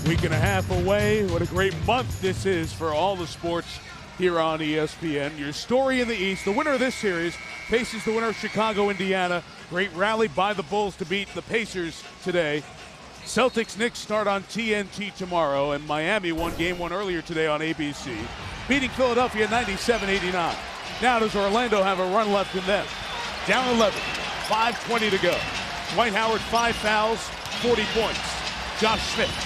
Week and a half away. What a great month this is for all the sports here on ESPN. Your story in the East. The winner of this series faces the winner of Chicago, Indiana. Great rally by the Bulls to beat the Pacers today. Celtics-Knicks start on TNT tomorrow, and Miami won Game 1 earlier today on ABC, beating Philadelphia 97-89. Now does Orlando have a run left in them? Down 11, 5:20 to go. Dwight Howard, 5 fouls, 40 points. Josh Smith.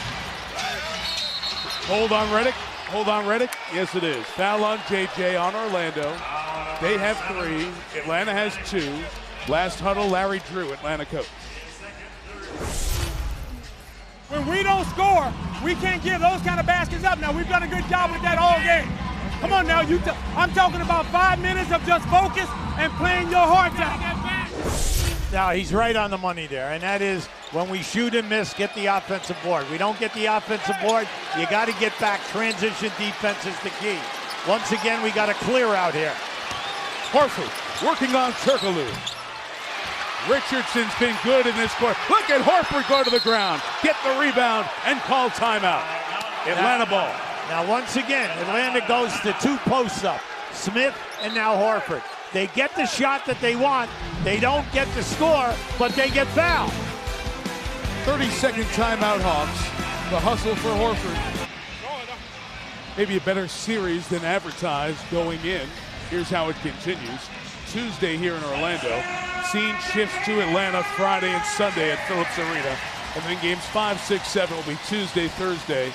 Hold on, Redick. Hold on, Redick. Yes, it is. Foul on JJ on Orlando. They have 3. Atlanta has 2. Last huddle, Larry Drew, Atlanta coach. When we don't score, we can't give those kind of baskets up. Now, we've done a good job with that all game. Come on now. I'm talking about 5 minutes of just focus and playing your hearts out. Now, he's right on the money there, and that is when we shoot and miss, get the offensive board. We don't get the offensive board, you got to get back. Transition defense is the key. Once again, we got to clear out here. Horford working on Turkoglu. Richardson's been good in this quarter. Look at Horford go to the ground, get the rebound, and call timeout. Atlanta ball. Now, once again, Atlanta goes to 2 posts up. Smith and now Horford. They get the shot that they want. They don't get the score, but they get fouled. 30-second timeout, Hawks. The hustle for Horford. Maybe a better series than advertised going in. Here's how it continues. Tuesday here in Orlando. Scene shifts to Atlanta Friday and Sunday at Phillips Arena. And then games 5, 6, 7 will be Tuesday, Thursday,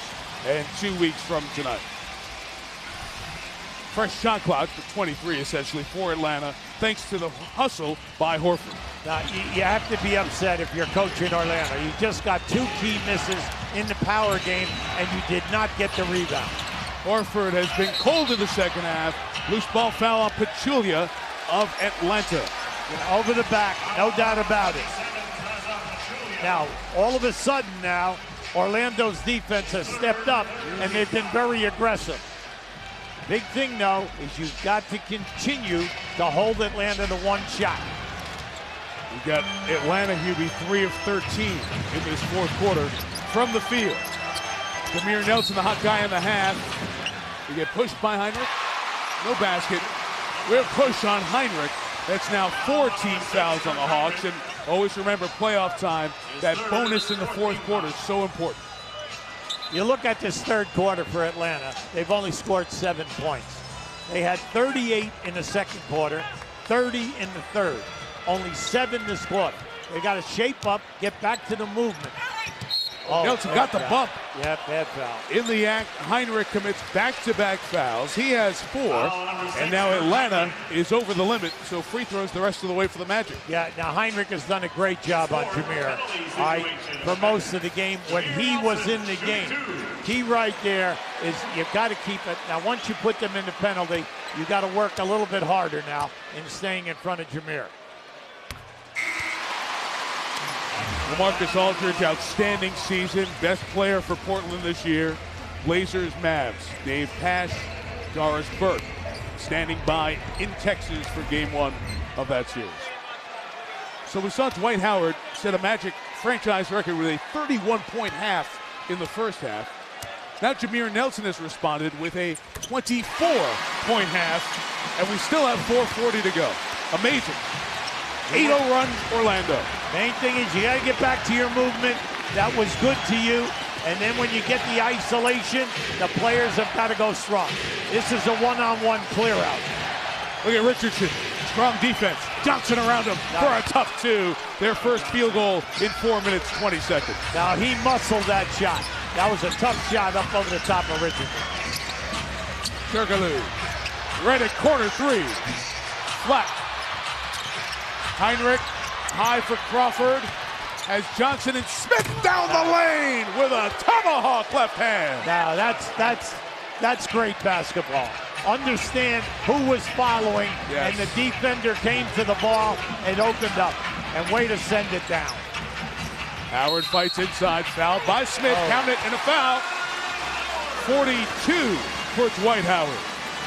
and 2 weeks from tonight. Fresh shot clock for 23 essentially for Atlanta, thanks to the hustle by Horford. Now, you have to be upset if you're coaching Orlando. You just got 2 key misses in the power game, and you did not get the rebound. Horford has been cold in the second half. Loose ball foul on Pachulia of Atlanta. Over the back, no doubt about it. Now, all of a sudden now, Orlando's defense has stepped up, and they've been very aggressive. Big thing, though, is you've got to continue to hold Atlanta to one shot. We've got Atlanta, Hubie, 3 of 13 in this fourth quarter from the field. Jameer Nelson, the hot guy in the half. We get pushed by Heinrich. No basket. We're pushed on Heinrich. That's now 4 team fouls on the Hawks. And always remember, playoff time, that bonus in the fourth quarter is so important. You look at this third quarter for Atlanta, they've only scored 7 points. They had 38 in the second quarter, 30 in the third. Only 7 this quarter. They got to shape up, get back to the movement. Oh, Nelson got the bump. Yeah, bad foul. In the act, Heinrich commits back-to-back fouls. He has 4, and now Atlanta is over the limit, so free throws the rest of the way for the Magic. Yeah, now Heinrich has done a great job on Jameer for most of the game when he was in the game. Key right there is you've got to keep it. Now, once you put them in the penalty, you got to work a little bit harder now in staying in front of Jameer. LaMarcus Aldridge, outstanding season, best player for Portland this year. Blazers, Mavs, Dave Pasch, Doris Burke, standing by in Texas for game 1 of that series. So we saw Dwight Howard set a Magic franchise record with a 31-point half in the first half. Now Jameer Nelson has responded with a 24-point half, and we still have 4:40 to go. Amazing. 8-0 run, Orlando. Main thing is you got to get back to your movement. That was good to you. And then when you get the isolation, the players have got to go strong. This is a one-on-one clear out. Look at Richardson. Strong defense. Johnson around him for a tough 2. Their first field goal in 4 minutes, 20 seconds. Now he muscled that shot. That was a tough shot up over the top of Richardson. Turkoglu. Right at corner 3. Flat. Heinrich, high for Crawford, has Johnson and Smith down the lane with a tomahawk left hand. Now that's great basketball. Understand who was following, and the defender came to the ball and opened up, and way to send it down. Howard fights inside, fouled by Smith, count it, and a foul. 42 for Dwight Howard.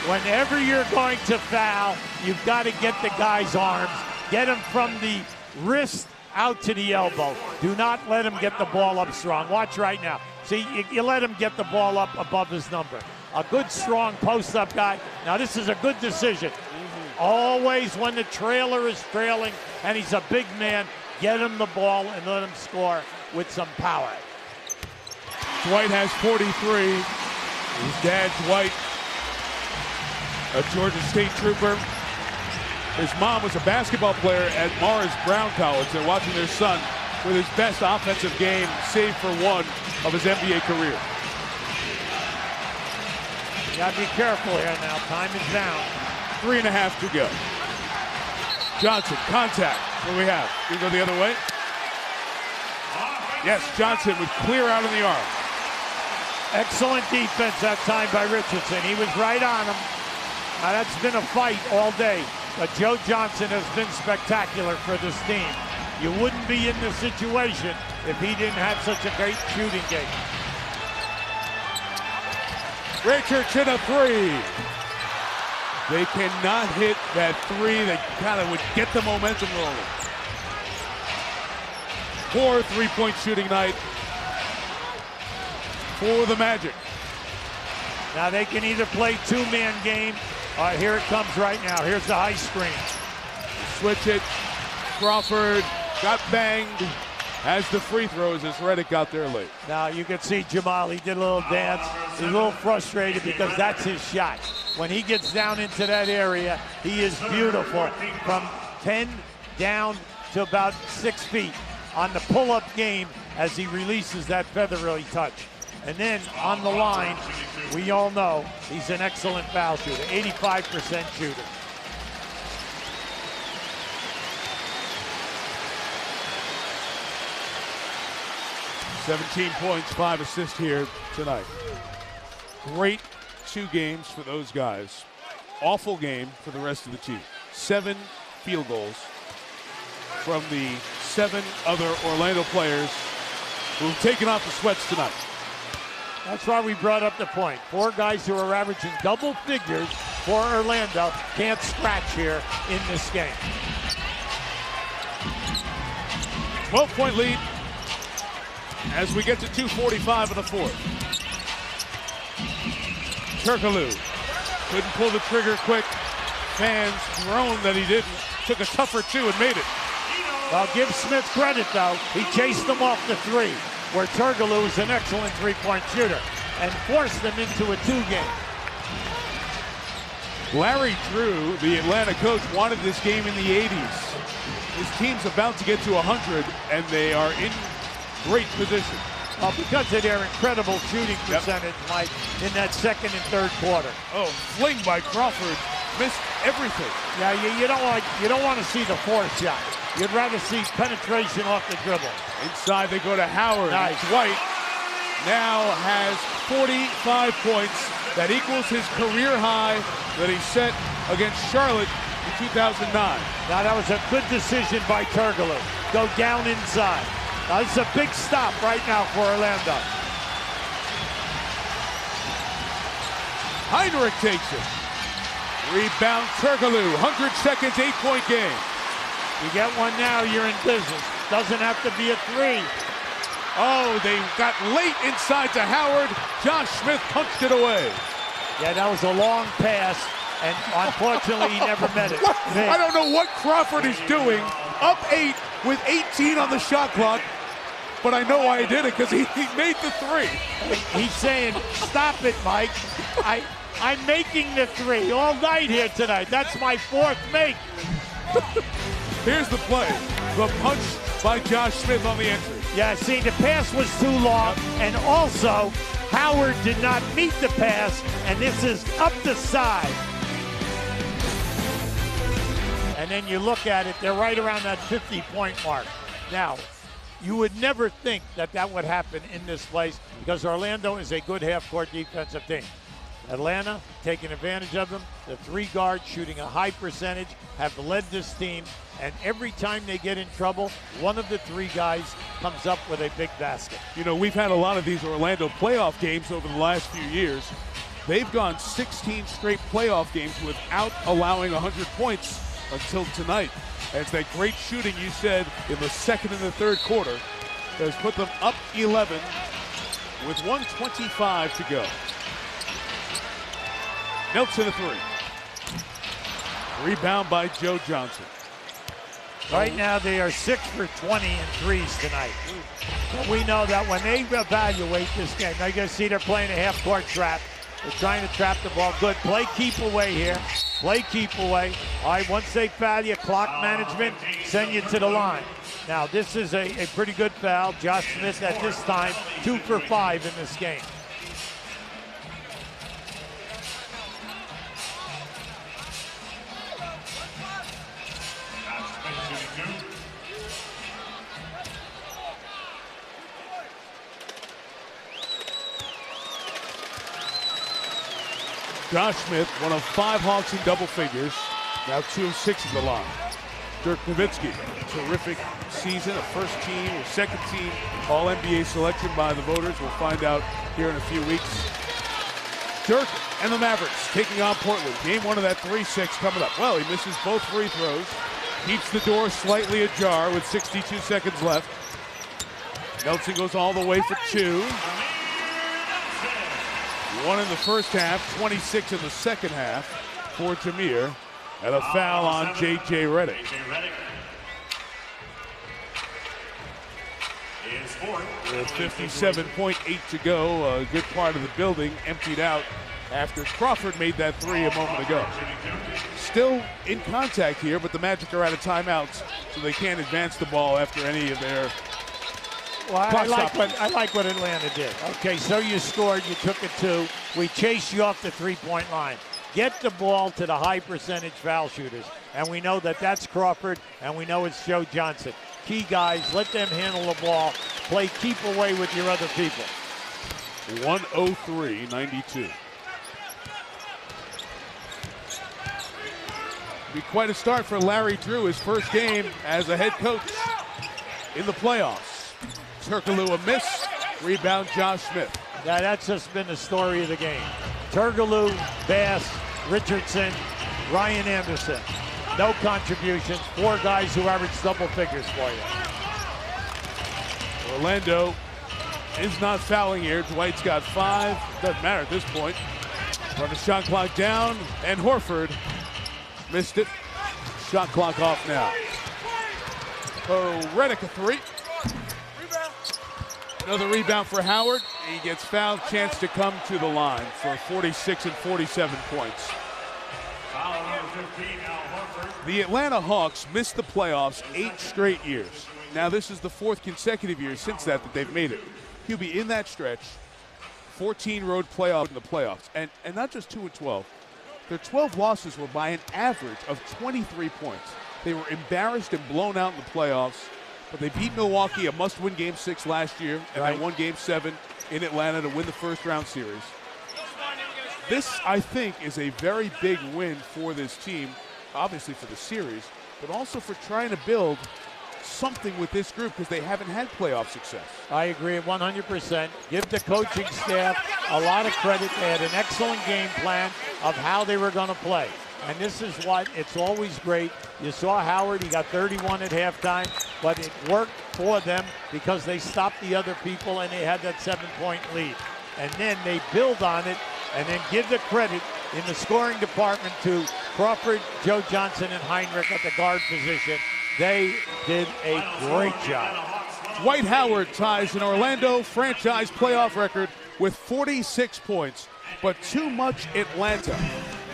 Whenever you're going to foul, you've got to get the guy's arms. Get him from the wrist out to the elbow. Do not let him get the ball up strong. Watch right now. See, you let him get the ball up above his number. A good, strong post-up guy. Now, this is a good decision. Always when the trailer is trailing and he's a big man, get him the ball and let him score with some power. Dwight has 43. His dad, Dwight, a Georgia State trooper. His mom was a basketball player at Morris Brown College. They're watching their son with his best offensive game, save for 1 of his NBA career. You gotta be careful here now. Time is down. 3.5 to go. Johnson, contact. What do we have? We go the other way? Yes, Johnson with clear out of the arm. Excellent defense that time by Richardson. He was right on him. Now that's been a fight all day. But Joe Johnson has been spectacular for this team. You wouldn't be in this situation if he didn't have such a great shooting game. Richardson, a 3. They cannot hit that 3 that kind of would get the momentum rolling. 4 3-point shooting night for the Magic. Now they can either play 2-man game. Here it comes right now. Here's the high screen. Switch it. Crawford got banged as the free throws as Redick got there late. Now you can see Jamal, he did a little dance. He's a little frustrated because that's his shot. When he gets down into that area, he is beautiful. From 10 down to about 6 feet on the pull-up game as he releases that featherly touch. And then on the line, we all know he's an excellent foul shooter, 85% shooter. $17 points, 5 assists here tonight. Great 2 games for those guys. Awful game for the rest of the team. 7 field goals from the 7 other Orlando players who've taken off the sweats tonight. That's why we brought up the point. 4 guys who are averaging double figures for Orlando can't scratch here in this game. 12-point lead as we get to 2:45 of the fourth. Turkoglu couldn't pull the trigger quick. Fans groaned that he didn't. Took a tougher 2 and made it. Well, give Smith credit, though. He chased them off the 3, where Turkoglu is an excellent three-point shooter, and forced them into a 2 game. Larry Drew, the Atlanta coach, wanted this game in the 80s. His team's about to get to 100, and they are in great position. Because of their incredible shooting percentage, Mike, in that second and third quarter. Oh, fling by Crawford. Missed everything. Yeah, you don't want to see the fourth shot. You'd rather see penetration off the dribble. Inside they go to Howard. Nice. White now has 45 points. That equals his career high that he set against Charlotte in 2009. Now that was a good decision by Turkoglu. Go down inside. Now this is a big stop right now for Orlando. Heinrich takes it. Rebound Turkoglu. 100 seconds, 8-point game. You get one now, you're in business. Doesn't have to be a 3. Oh, they got late inside to Howard. Josh Smith punched it away. Yeah, that was a long pass, and unfortunately he never met it. I don't know what Crawford is doing. Up 8 with 18 on the shot clock. But I know why he did it, because he made the 3. He's saying, stop it, Mike. I'm making the 3 all night here tonight. That's my 4th make. Here's the play. The punch by Josh Smith on the entry. Yeah, see, the pass was too long, and also Howard did not meet the pass, and this is up the side. And then you look at it, they're right around that 50-point mark. Now, you would never think that that would happen in this place because Orlando is a good half-court defensive team. Atlanta taking advantage of them. The 3 guards shooting a high percentage have led this team, and every time they get in trouble, one of the 3 guys comes up with a big basket. You know, we've had a lot of these Orlando playoff games over the last few years. They've gone 16 straight playoff games without allowing 100 points until tonight. As that great shooting you said in the second and the third quarter has put them up 11 with 1:25 to go. Nelson a 3. Rebound by Joe Johnson. Right now they are 6 for 20 in threes tonight. But we know that when they evaluate this game, now you're going to see they're playing a half-court trap. They're trying to trap the ball. Good. Play keep away here. Play keep away. All right, once they foul you, clock management, send you to the line. Now, this is a pretty good foul. Josh Smith at this time, 2 for 5 in this game. Josh Smith, one of 5 Hawks in double figures, now 2 of 6 in the line. Dirk Nowitzki, terrific season, a first team or second team All-NBA selection by the voters. We'll find out here in a few weeks. Dirk and the Mavericks taking on Portland. Game 1 of that 3-6 coming up. Well, he misses both free throws. Keeps the door slightly ajar with 62 seconds left. Nelson goes all the way for 2. 1 in the first half, 26 in the second half for Jameer. And a foul on J.J. Redick. With 57.8 to go, a good part of the building emptied out after Crawford made that 3 a moment ago. Still in contact here, but the Magic are out of timeouts, so they can't advance the ball after any of their I like what Atlanta did. Okay, so you scored, you took it 2. We chased you off the 3-point line. Get the ball to the high percentage foul shooters. And we know that that's Crawford, and we know it's Joe Johnson. Key guys, let them handle the ball. Play keep away with your other people. 103-92. Be quite a start for Larry Drew, his first game as a head coach in the playoffs. Turkoglu a miss. Rebound, Josh Smith. Yeah, that's just been the story of the game. Turkoglu, Bass, Richardson, Ryan Anderson. No contributions. 4 guys who average double figures for you. Orlando is not fouling here. Dwight's got 5. Doesn't matter at this point. Run the shot clock down, and Horford missed it. Shot clock off now. Redick a 3. Another rebound for Howard. He gets fouled. Chance to come to the line for 46 and 47 points. The Atlanta Hawks missed the playoffs 8 straight years. Now this is the 4th consecutive year since that they've made it. Hubie, in that stretch, 14 road playoffs in the playoffs, and not just 2-12. Their 12 losses were by an average of 23 points. They were embarrassed and blown out in the playoffs, but they beat Milwaukee, a must-win Game 6 last year, and they won Game 7 in Atlanta to win the first-round series. This, I think, is a very big win for this team, obviously for the series, but also for trying to build something with this group because they haven't had playoff success. I agree 100%. Give the coaching staff a lot of credit. They had an excellent game plan of how they were going to play. And this is what, it's always great. You saw Howard, he got 31 at halftime, but it worked for them because they stopped the other people and they had that 7-point lead. And then they build on it and then give the credit in the scoring department to Crawford, Joe Johnson, and Heinrich at the guard position. They did a great job. Dwight Howard ties an Orlando franchise playoff record with 46 points, but too much Atlanta.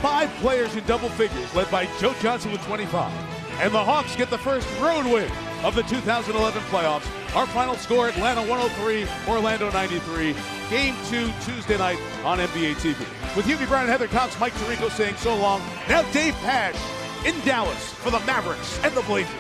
5 players in double figures, led by Joe Johnson with 25. And the Hawks get the first road win of the 2011 playoffs. Our final score, Atlanta 103, Orlando 93. Game 2 Tuesday night on NBA TV. With Hubie Brown and Heather Cox, Mike Tirico saying so long. Now Dave Pasch in Dallas for the Mavericks and the Blazers.